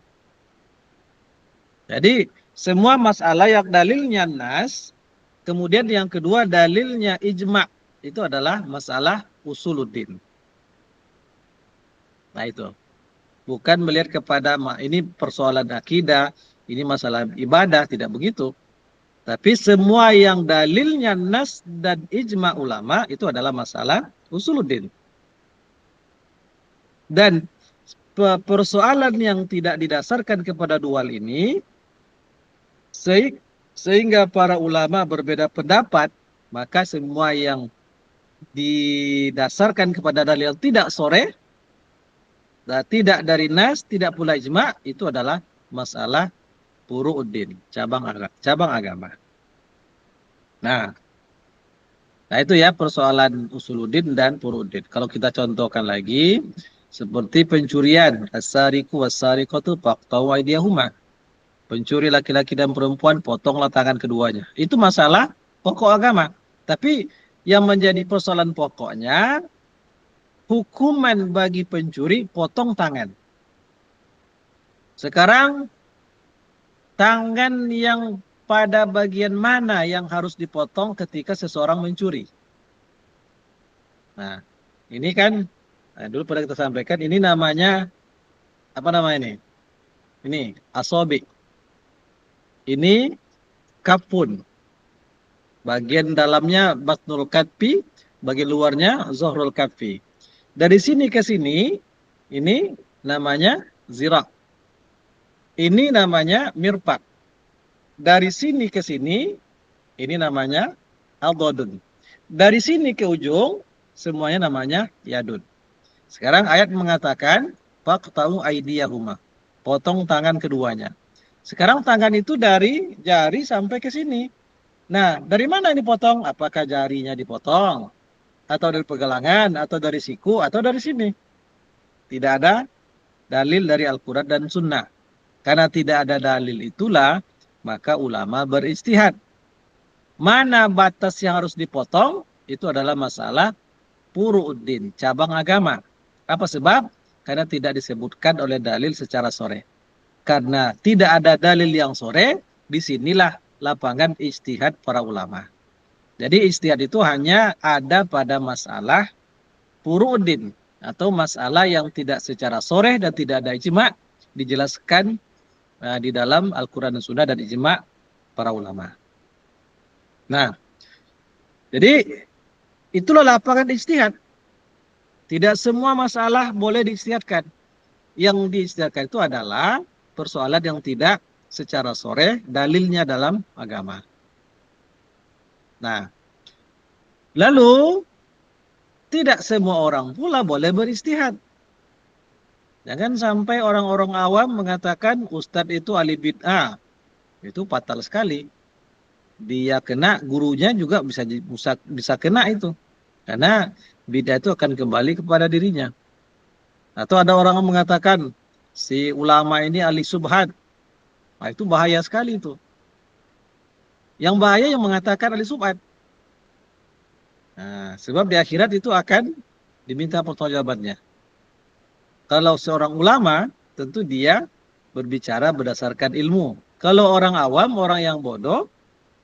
Jadi semua masalah yang dalilnya nas, kemudian yang kedua dalilnya ijma', itu adalah masalah usuluddin. Nah itu, bukan melihat kepada ini persoalan akidah, ini masalah ibadah, tidak begitu. Tapi semua yang dalilnya nas dan ijma ulama itu adalah masalah usuluddin. Dan persoalan yang tidak didasarkan kepada dual ini, sehingga para ulama berbeda pendapat, maka semua yang didasarkan kepada dalil tidak soreh, tidak dari nas, tidak pula ijma, itu adalah masalah furu'uddin, cabang agama. Nah itu ya persoalan usuluddin dan furu'uddin. Kalau kita contohkan lagi, seperti pencurian, as-sariqu was-sariqatu faqta'u aydiyahuma. pencuri laki-laki dan perempuan, potonglah tangan keduanya. Itu masalah pokok agama. Tapi yang menjadi persoalan pokoknya, hukuman bagi pencuri potong tangan. Sekarang tangan yang pada bagian mana yang harus dipotong ketika seseorang mencuri? Nah, ini kan dulu pernah kita sampaikan, ini namanya apa namanya ini? Ini asobi. Ini kapun. Bagian dalamnya batnul katfi, bagian luarnya zohrul katfi. Dari sini ke sini, ini namanya zira. Ini namanya mirfaq. Dari sini ke sini, ini namanya adodun. Dari sini ke ujung, semuanya namanya yadun. Sekarang ayat mengatakan, faqta'u aydiyahuma. Potong tangan keduanya. Sekarang tangan itu dari jari sampai ke sini. Nah, dari mana ini potong? Apakah jarinya dipotong? Atau dari pergelangan? Atau dari siku? Atau dari sini? Tidak ada dalil dari Al-Quran dan Sunnah. Karena tidak ada dalil itulah, maka ulama beristihad. Mana batas yang harus dipotong? Itu adalah masalah furu'uddin, cabang agama. Apa sebab? Karena tidak disebutkan oleh dalil secara sore. Karena tidak ada dalil yang sore, disinilah lapangan ijtihad para ulama. Jadi ijtihad itu hanya ada pada masalah furu'uddin atau masalah yang tidak secara sore dan tidak ada ijma' dijelaskan di dalam Al-Quran dan Sunnah dan ijma' para ulama. Nah, jadi itulah lapangan ijtihad. Tidak semua masalah boleh diijtihadkan. Yang diijtihadkan itu adalah persoalan yang tidak secara sore dalilnya dalam agama. Nah, lalu tidak semua orang pula boleh beristihad. Jangan sampai orang-orang awam mengatakan ustadz itu ahli bid'ah. Itu fatal sekali. Dia kena, gurunya juga bisa kena itu. Karena bid'ah itu akan kembali kepada dirinya. Atau ada orang yang mengatakan si ulama ini ahli subhat. Nah, itu bahaya sekali itu. Yang bahaya yang mengatakan ahli subhat. Nah, sebab di akhirat itu akan diminta pertanggungjawabannya. Kalau seorang ulama, tentu dia berbicara berdasarkan ilmu. Kalau orang awam, orang yang bodoh,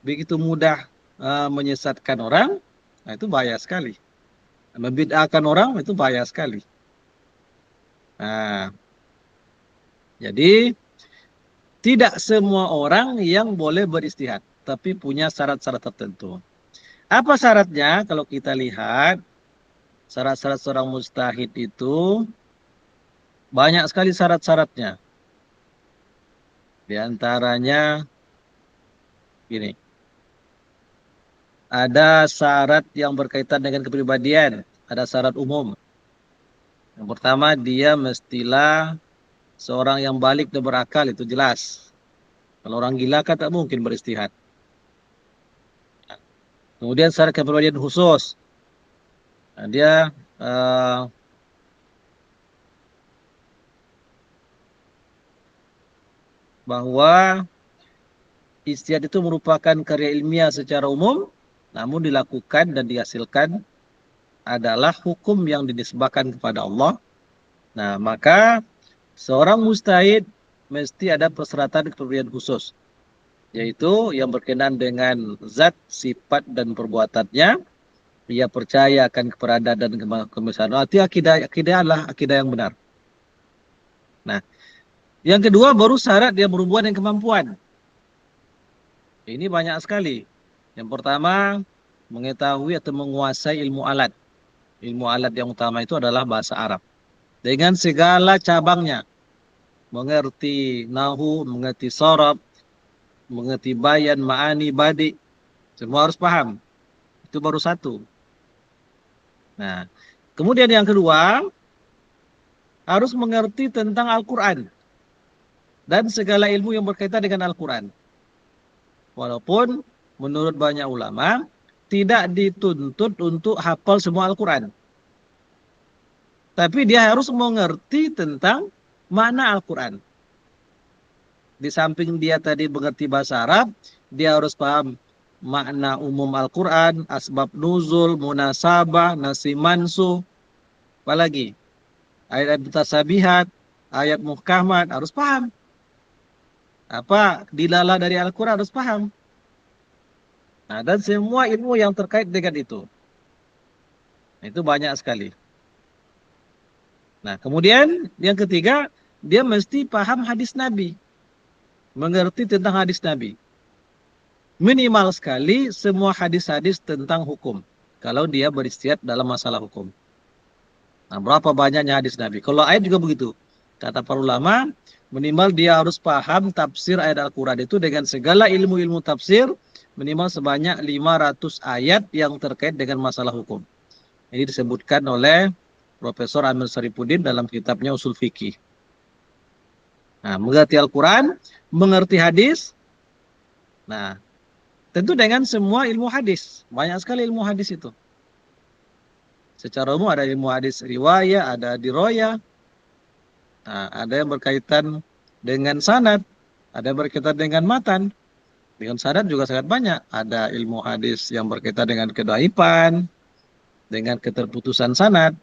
begitu mudah menyesatkan orang, nah itu bahaya sekali. Membid'ahkan orang, itu bahaya sekali. Nah, jadi tidak semua orang yang boleh beristihad, tapi punya syarat-syarat tertentu. Apa syaratnya? Kalau kita lihat, syarat-syarat seorang mujtahid itu banyak sekali syarat-syaratnya. Di antaranya gini. Ada syarat yang berkaitan dengan kepribadian, ada syarat umum. Yang pertama, dia mestilah seorang yang balik dan berakal, itu jelas. Kalau orang gila kan tak mungkin beristihad. Kemudian syarat kepribadian khusus. Nah, dia bahwa ijtihad itu merupakan karya ilmiah secara umum, namun dilakukan dan dihasilkan adalah hukum yang dinisbahkan kepada Allah. Nah, maka seorang mujtahid mesti ada persyaratan kepribadian khusus, yaitu yang berkenaan dengan zat, sifat, dan perbuatannya. Ia percaya akan keberadaan dan kemesraan. Arti akidah adalah akidah yang benar. Nah, yang kedua baru syarat dia berhubungan dengan kemampuan. Ini banyak sekali. Yang pertama, mengetahui atau menguasai ilmu alat. Ilmu alat yang utama itu adalah bahasa Arab. Dengan segala cabangnya. Mengerti nahu, mengerti sharaf, mengerti bayan, ma'ani, badi. Semua harus paham. Itu baru satu. Nah, kemudian yang kedua, harus mengerti tentang Al-Quran. Dan segala ilmu yang berkaitan dengan Al-Quran. Walaupun menurut banyak ulama, tidak dituntut untuk hafal semua Al-Quran. Tapi dia harus mengerti tentang makna Al-Quran. Di samping dia tadi mengerti bahasa Arab, dia harus paham makna umum Al-Quran, asbab nuzul, munasabah, nasi mansuh, apalagi ayat-ayat mutasabihat, ayat muhkamat, harus paham. Apa dilalah dari Al-Quran harus paham. Nah, dan semua ilmu yang terkait dengan itu. Itu banyak sekali. Nah, kemudian yang ketiga, dia mesti paham hadis Nabi. Mengerti tentang hadis Nabi. Minimal sekali semua hadis-hadis tentang hukum. Kalau dia beristihad dalam masalah hukum. Nah, berapa banyaknya hadis Nabi? Kalau ayat juga begitu. Kata para ulama, minimal dia harus paham tafsir ayat Al-Quran itu dengan segala ilmu-ilmu tafsir, minimal sebanyak 500 ayat yang terkait dengan masalah hukum. Ini disebutkan oleh Profesor Amir Saripudin dalam kitabnya Usul Fikih. Nah, mengerti Al-Quran, mengerti hadis. Nah, tentu dengan semua ilmu hadis. Banyak sekali ilmu hadis itu. Secara umum ada ilmu hadis riwayah, ada diroyah. Nah, ada yang berkaitan dengan sanad, ada yang berkaitan dengan matan. Dengan sanad juga sangat banyak. Ada ilmu hadis yang berkaitan dengan kedhaifan, dengan keterputusan sanad.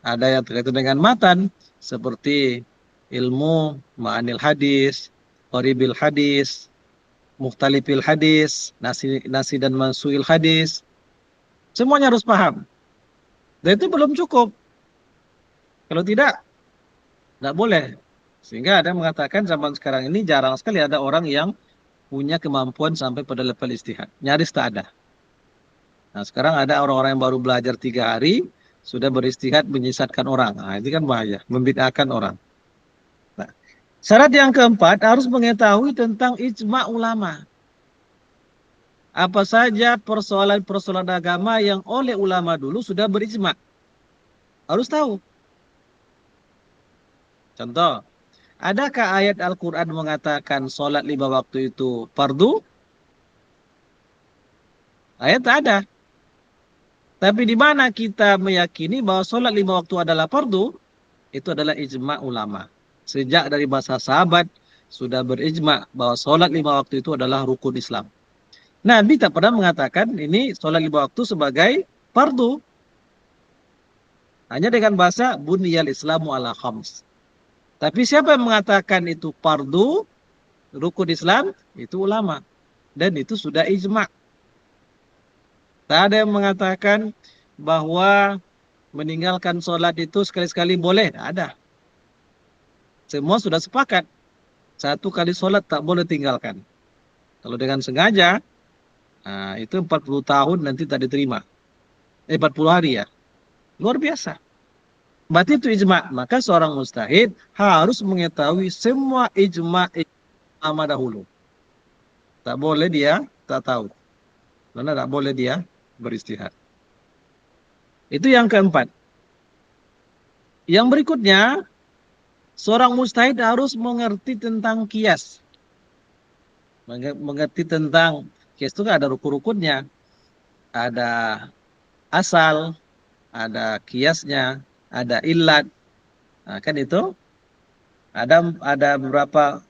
Ada yang terkaitan dengan matan, seperti ilmu ma'anil hadis, qaribil hadis, mukhtalifil hadis, nasi dan mansuil hadis. Semuanya harus paham. Dan itu belum cukup. Kalau tidak boleh. Sehingga ada yang mengatakan zaman sekarang ini jarang sekali ada orang yang punya kemampuan sampai pada level istihad. Nyaris tak ada. Nah, sekarang ada orang-orang yang baru belajar 3 hari, sudah beristihad menyesatkan orang. Nah, itu kan bahaya, membid'ahkan orang. Nah, syarat yang keempat harus mengetahui tentang ijma' ulama. Apa saja persoalan-persoalan agama yang oleh ulama dulu sudah berijma'. Harus tahu. Contoh, adakah ayat Al-Quran mengatakan sholat 5 waktu itu fardu? Ayat tak ada. Tapi di mana kita meyakini bahwa sholat 5 waktu adalah fardu? Itu adalah ijma' ulama. Sejak dari masa sahabat sudah berijma' bahwa sholat 5 waktu itu adalah rukun Islam. Nabi tak pernah mengatakan ini sholat 5 waktu sebagai fardu. Hanya dengan bahasa buniyal Islamu ala khams. Tapi siapa yang mengatakan itu fardu, rukun Islam, itu ulama. Dan itu sudah ijma'. Tak ada yang mengatakan bahwa meninggalkan sholat itu sekali-sekali boleh. Tak ada. Semua sudah sepakat. 1 kali sholat tak boleh tinggalkan. Kalau dengan sengaja, nah, itu 40 tahun nanti tak diterima. 40 hari ya. Luar biasa. Berarti itu ijma'. Maka seorang mujtahid harus mengetahui semua ijma' ulama dahulu. Tak boleh dia tak tahu. Karena tak boleh dia beristihad. Itu yang keempat. Yang berikutnya, seorang mujtahid harus mengerti tentang qiyas. Mengerti tentang qiyas itu kan ada rukun-rukunnya. Ada asal, ada qiyasnya, ada illat. Nah, kan itu ada beberapa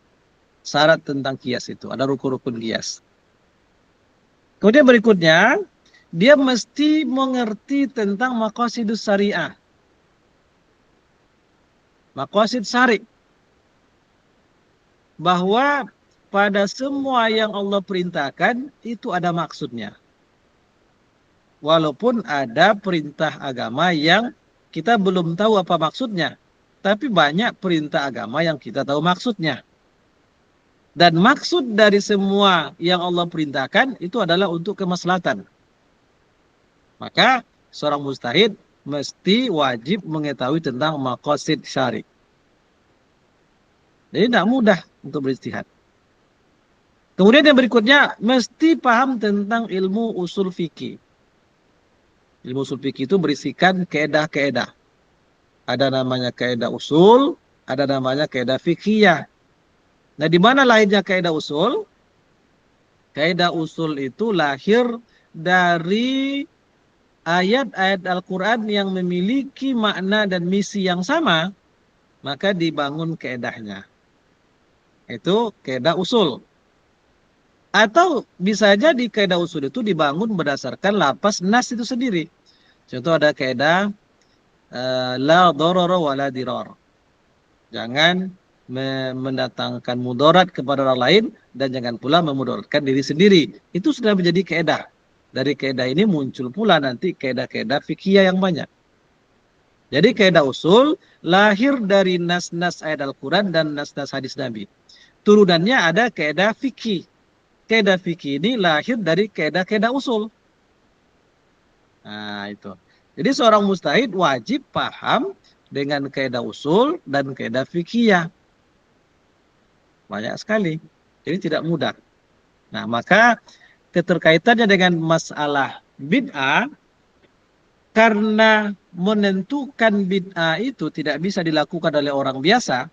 syarat tentang qiyas itu, ada rukun-rukun qiyas. Kemudian berikutnya, dia mesti mengerti tentang maqasidus syariah. Maqasid syari'. Bahwa pada semua yang Allah perintahkan, itu ada maksudnya. Walaupun ada perintah agama yang kita belum tahu apa maksudnya. Tapi banyak perintah agama yang kita tahu maksudnya. Dan maksud dari semua yang Allah perintahkan itu adalah untuk kemaslahatan. Maka seorang mujtahid mesti wajib mengetahui tentang maqasid syari'. Jadi tidak mudah untuk beristihad. Kemudian yang berikutnya mesti paham tentang ilmu usul fikih. Ilmu usul fikih itu berisikan kaedah-kaedah. Ada namanya kaedah usul, ada namanya kaedah fikhiyah. Nah, di mana lahirnya kaedah usul? Kaedah usul itu lahir dari ayat-ayat Al-Quran yang memiliki makna dan misi yang sama, maka dibangun kaedahnya. Itu kaidah usul. Atau bisa jadi kaidah usul itu dibangun berdasarkan lapas nas itu sendiri. Contoh ada kaidah la darara wa la dirar. Jangan mendatangkan mudarat kepada orang lain dan jangan pula memudaratkan diri sendiri. Itu sudah menjadi kaidah. Dari kaidah ini muncul pula nanti kaidah-kaidah fikih yang banyak. Jadi kaidah usul lahir dari nas-nas ayat Al-Quran dan nas-nas hadis Nabi. Turunannya ada kaidah fikih. Kaidah fikih ini lahir dari kaidah-kaidah usul. Nah, itu. Jadi seorang mujtahid wajib paham dengan kaidah usul dan kaidah fikih. Banyak sekali. Jadi tidak mudah. Nah, maka keterkaitannya dengan masalah bid'ah, karena menentukan bid'ah itu tidak bisa dilakukan oleh orang biasa,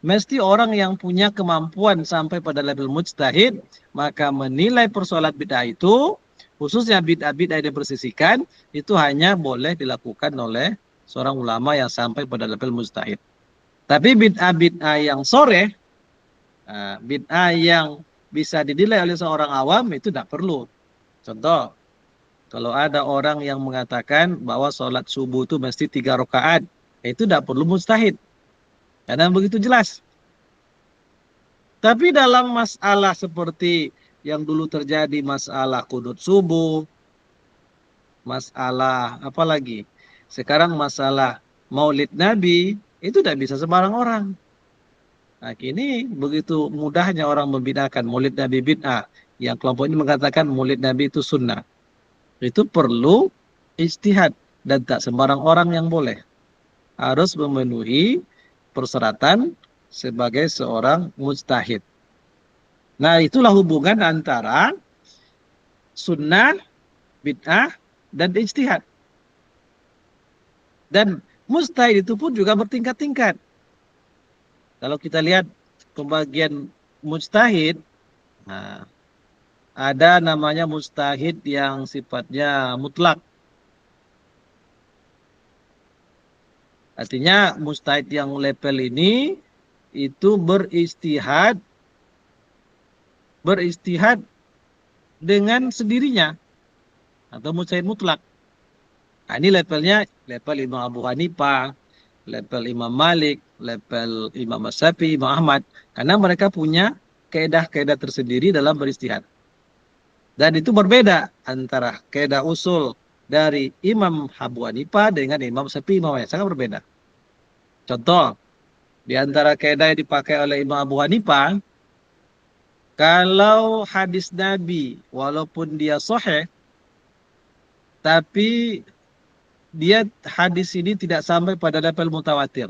mesti orang yang punya kemampuan sampai pada level mujtahid, maka menilai persoalan bid'ah itu, khususnya bid'ah-bid'ah yang dipersisikan, itu hanya boleh dilakukan oleh seorang ulama yang sampai pada level mujtahid. Tapi bid'ah-bid'ah yang sore, bid'ah yang bisa dinilai oleh seorang awam, itu tidak perlu. Contoh, kalau ada orang yang mengatakan bahwa sholat subuh itu mesti 3 rakaat, itu tidak perlu mujtahid. Karena begitu jelas. Tapi dalam masalah seperti yang dulu terjadi, masalah qunut subuh, masalah apa lagi? Sekarang masalah maulid Nabi, itu tidak bisa sembarang orang. Nah, kini begitu mudahnya orang membid'ahkan maulid Nabi bid'ah. Yang kelompok ini mengatakan maulid Nabi itu sunnah. Itu perlu ijtihad dan tak sembarang orang yang boleh. Harus memenuhi persyaratan sebagai seorang mujtahid. Nah, itulah hubungan antara sunnah, bid'ah, dan ijtihad. Dan mujtahid itu pun juga bertingkat-tingkat. Kalau kita lihat pembagian mujtahid, nah, ada namanya mujtahid yang sifatnya mutlak. Artinya mujtahid yang level ini itu beristihad dengan sendirinya atau mujtahid mutlak. Nah, ini levelnya level Imam Abu Hanifah, level Imam Malik, level Imam Syafi'i, Imam Ahmad, karena mereka punya kaidah-kaidah tersendiri dalam beristihad. Dan itu berbeda antara kaidah usul dari Imam Abu Hanifah dengan Imam Syafi'i, Imam Ahmad, sangat berbeda. Contoh, di antara kaidah yang dipakai oleh Imam Abu Hanifah, kalau hadis Nabi walaupun dia sahih, tapi dia hadis ini tidak sampai pada level mutawatir,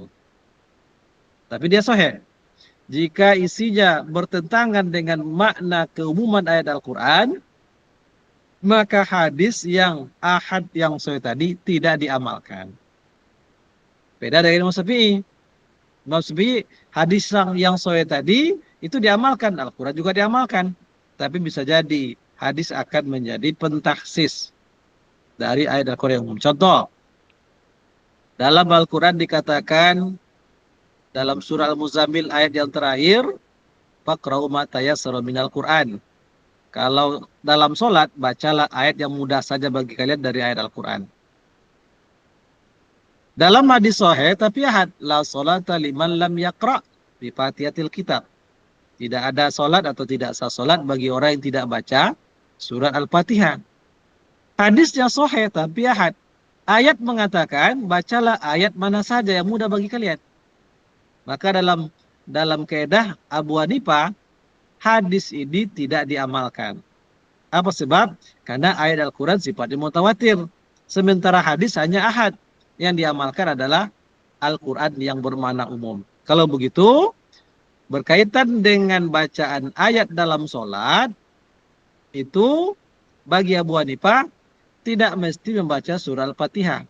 tapi dia sahih. Jika isinya bertentangan dengan makna keumuman ayat Al-Quran, maka hadis yang ahad yang sahih tadi tidak diamalkan. Beda dengan Imam Syafi'i. Imam Syafi'i hadis yang sahih tadi itu diamalkan, Al-Quran juga diamalkan. Tapi bisa jadi hadis akan menjadi pentaksis dari ayat Al-Quran yang umum. Contoh, dalam Al-Quran dikatakan dalam surah Al-Muzammil ayat yang terakhir, faqra'u ma tayassara minal Qur'an. Kalau dalam sholat, bacalah ayat yang mudah saja bagi kalian dari ayat Al-Quran. Dalam hadis sahih tapi ahad, la sholata liman lam yaqra' bi Fatihatil Kitab. Tidak ada sholat atau tidak sah sholat bagi orang yang tidak baca surat Al-Fatihah. Hadisnya sahih tapi ahad. Ayat mengatakan, bacalah ayat mana saja yang mudah bagi kalian. Maka dalam kaidah Abu Hanifah, hadis ini tidak diamalkan. Apa sebab? Karena ayat Al-Quran sifatnya mutawatir. Sementara hadis hanya ahad. Yang diamalkan adalah Al-Quran yang bermakna umum. Kalau begitu, berkaitan dengan bacaan ayat dalam sholat, itu bagi Abu Hanifah tidak mesti membaca surah Al-Fatihah.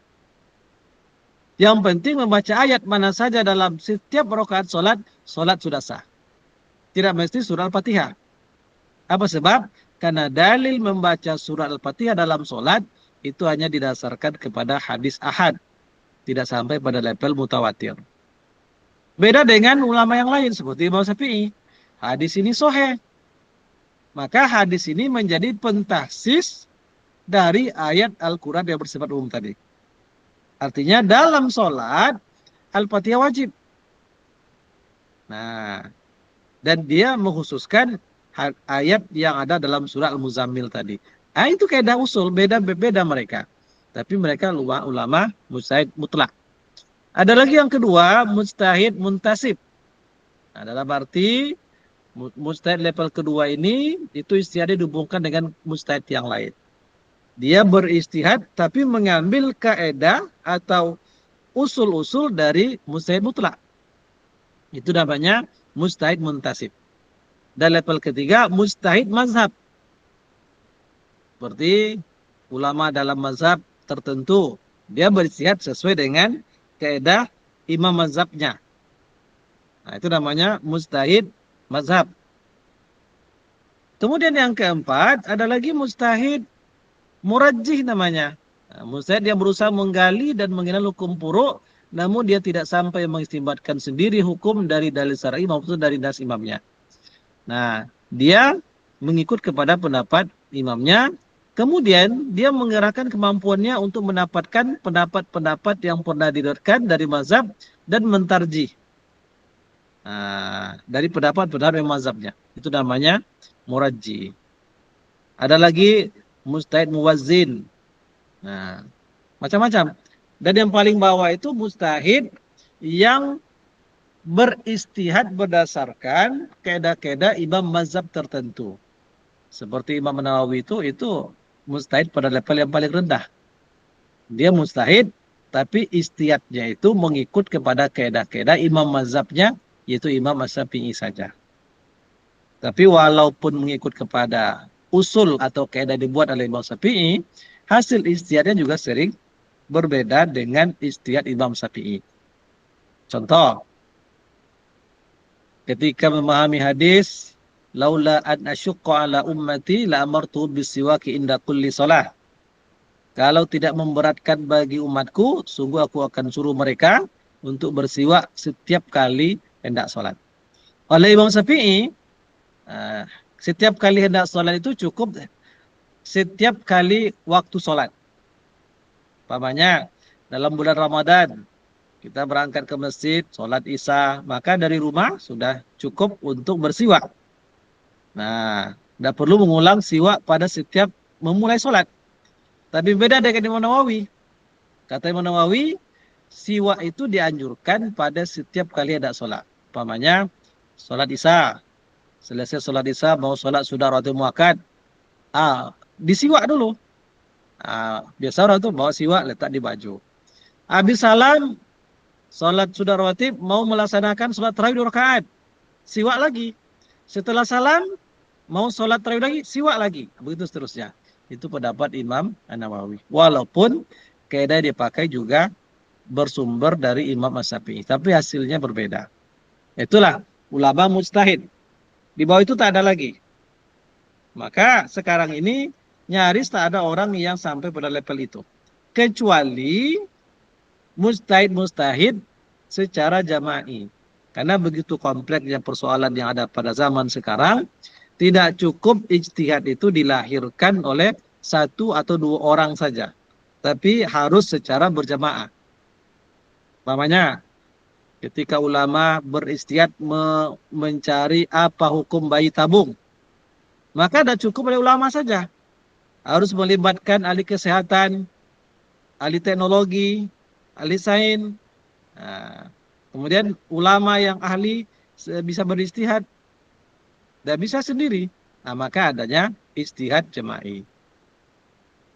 Yang penting membaca ayat mana saja dalam setiap rakaat sholat, sholat sudah sah. Tidak mesti surah Al-Fatihah. Apa sebab? Karena dalil membaca surah Al-Fatihah dalam sholat itu hanya didasarkan kepada hadis ahad. Tidak sampai pada level mutawatir. Beda dengan ulama yang lain seperti Imam Syafi'i. hadis ini sahih. Maka hadis ini menjadi pentaksis dari ayat Al-Quran yang bersifat umum tadi. Artinya dalam sholat, Al-Fatihah wajib. Nah, dan dia mengkhususkan ayat yang ada dalam surah Al-Muzammil tadi. Nah, itu kaidah usul, beda mereka. Tapi mereka ulama mujtahid mutlak. Ada lagi yang kedua, mujtahid muntasib. Nah, dalam arti mujtahid level kedua ini, itu istihadnya dihubungkan dengan mujtahid yang lain. Dia beristihad tapi mengambil kaidah atau usul-usul dari mujtahid mutlak. Itu namanya mujtahid muntasib. Dan level ketiga, mujtahid mazhab. Seperti ulama dalam mazhab tertentu, dia beristihad sesuai dengan kaidah imam mazhabnya. Nah, itu namanya mujtahid mazhab. Kemudian yang keempat, ada lagi mujtahid murajjih namanya. Nah, mujtahid yang berusaha menggali dan mengenal hukum furu', namun dia tidak sampai mengistimbatkan sendiri hukum dari dalil syar'i maupun dari nas imamnya. Nah, dia mengikut kepada pendapat imamnya, kemudian dia mengerahkan kemampuannya untuk mendapatkan pendapat-pendapat yang pernah diriwayatkan dari mazhab dan mentarjih. Nah, dari pendapat-pendapat mazhabnya. Itu namanya murajjih. Ada lagi mujtahid muwazzin. Nah, macam-macam. Dan yang paling bawah itu mujtahid yang beristihad berdasarkan kaidah-kaidah imam mazhab tertentu. Seperti Imam Nawawi itu mujtahid pada level yang paling rendah. Dia mujtahid tapi istihadnya itu mengikut kepada kaidah-kaidah imam mazhabnya, yaitu Imam Asy-Syafi'i saja. Tapi walaupun mengikut kepada usul atau kaidah dibuat oleh Imam Syafi'i, hasil ijtihadnya juga sering berbeda dengan ijtihad Imam Syafi'i. Contoh, ketika memahami hadis, laula an asyqa ala ummati la amartu bisiwaki inda kulli shalah. Kalau tidak memberatkan bagi umatku, sungguh aku akan suruh mereka untuk bersiwak setiap kali hendak sholat. Oleh Imam Syafi'i, setiap kali hendak sholat itu cukup setiap kali waktu sholat. Umpamanya dalam bulan Ramadan kita berangkat ke masjid, sholat isya, maka dari rumah sudah cukup untuk bersiwak. Nah, tidak perlu mengulang siwak pada setiap memulai sholat. Tapi beda dengan Imam Nawawi. Kata Imam Nawawi, siwak itu dianjurkan pada setiap kali hendak sholat. Umpamanya sholat isya, selesai sholat isya mau sholat sudah rawatib muakkad, disiwak dulu. Biasa orang tuh bawa siwak letak di baju. Habis salam, sholat sudah rawatib, mau melaksanakan sholat tarawih 2 rakaat, siwak lagi. Setelah salam, mau sholat tarawih lagi, siwak lagi. Begitu seterusnya. Itu pendapat Imam An-Nawawi. Walaupun kaidah dipakai juga bersumber dari Imam Asy-Syafi'i, tapi hasilnya berbeda. Itulah ulama mujtahid. Di bawah itu tak ada lagi. Maka sekarang ini nyaris tak ada orang yang sampai pada level itu. Kecuali mujtahid secara jama'i. Karena begitu kompleksnya persoalan yang ada pada zaman sekarang, tidak cukup ijtihad itu dilahirkan oleh 1 atau 2 orang saja. Tapi harus secara berjamaah. Umpamanya, ketika ulama beristihad mencari apa hukum bayi tabung, maka tidak cukup oleh ulama saja. Harus melibatkan ahli kesehatan, ahli teknologi, ahli sains. Kemudian ulama yang ahli bisa beristihad. Dan bisa sendiri. Maka adanya istihad jama'i.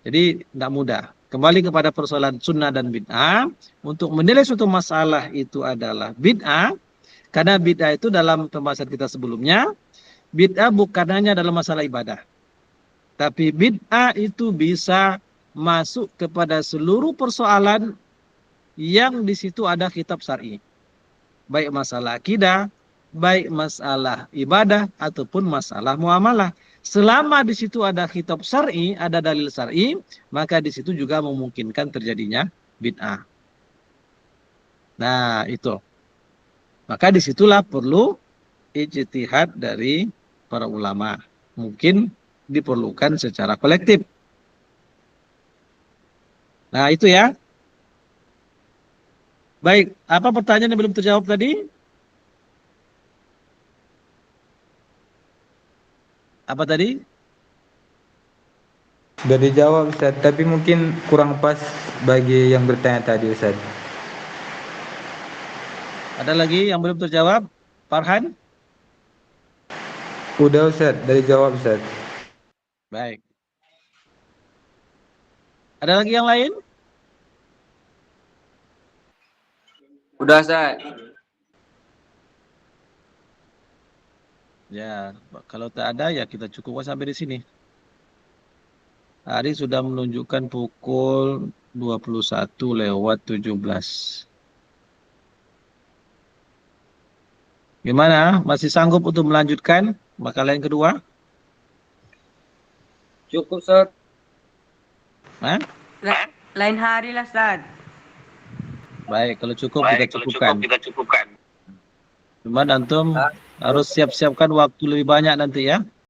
Jadi tidak mudah. Kembali kepada persoalan sunnah dan bid'ah. Untuk menilai suatu masalah itu adalah bid'ah. Karena bid'ah itu dalam pembahasan kita sebelumnya, bid'ah bukan hanya dalam masalah ibadah. Tapi bid'ah itu bisa masuk kepada seluruh persoalan yang di situ ada kitab syar'i. Baik masalah akidah, baik masalah ibadah, ataupun masalah muamalah. Selama di situ ada kitab syar'i, ada dalil syar'i, maka di situ juga memungkinkan terjadinya bid'ah. Nah, itu. Maka disitulah perlu ijtihad dari para ulama. Mungkin diperlukan secara kolektif. Nah, itu ya. Baik, apa pertanyaan yang belum terjawab tadi? Apa tadi? Sudah dijawab Ustaz, tapi mungkin kurang pas bagi yang bertanya tadi Ustaz. Ada lagi yang belum terjawab? Farhan? Udah Ustaz, dari jawab Ustaz. Baik. Ada lagi yang lain? Udah, Ustaz. Ya, kalau tak ada ya kita cukupkan sampai di sini. Hari sudah menunjukkan pukul 21:17. Gimana? Masih sanggup untuk melanjutkan makalah yang kedua? Cukup, Ustaz. Hah? Lain hari lah, Ustaz. Baik, kalau cukup kita cukupkan. Cuma antum harus siap-siapkan waktu lebih banyak nanti ya.